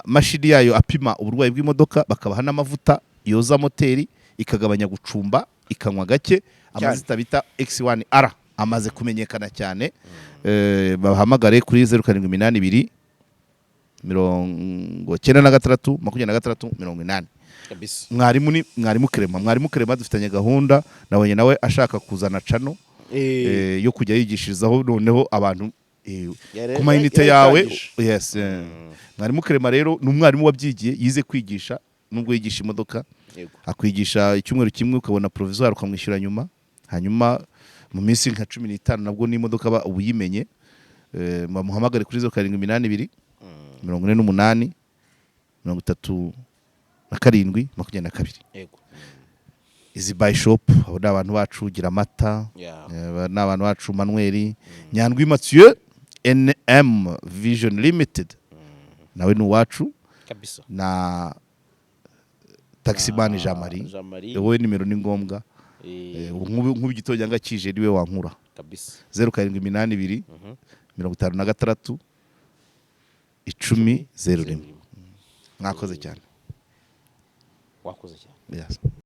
mashini yayo apima uburwayi bw'imodoka bakabaha n'amavuta yoza moteri ikagabanya gucumba ikanywa gake amazita bita X1R amaze kumenyekana cyane bahamagare kuri 0782 96 kabisa. mwarimu Clement dufitanye gahunda nabonye nawe ashaka kuzana cano yo kujya yigishirizaho noneho abantu ku mayinite yawe. Yes, mwarimu Clement rero ni umwarimu wabyigiye yize kwigisha nubwo yigisha imodoka Yego. akwigisha icyumweru kimwe ukabona provisoire ukamwishyura nyuma hanyuma mu minsi nka 15 nabwo n'imodoka ubuyimenye bamuhamagare kuri 0782 48 37 22. Yego. Izi buy shop abo ni abantu bacu gira amata ni abantu bacu Manuel Nyandwi Mathieu NM Vision Limited nawe ni uwacu kabisa na taximan Jean Marie wowe nimero ni ngombwa nk'ubu igitonyanga kije niwe wankura kabisa 0782 56 10 01. Mwakoze cyane. Wakoze cyane. Yes.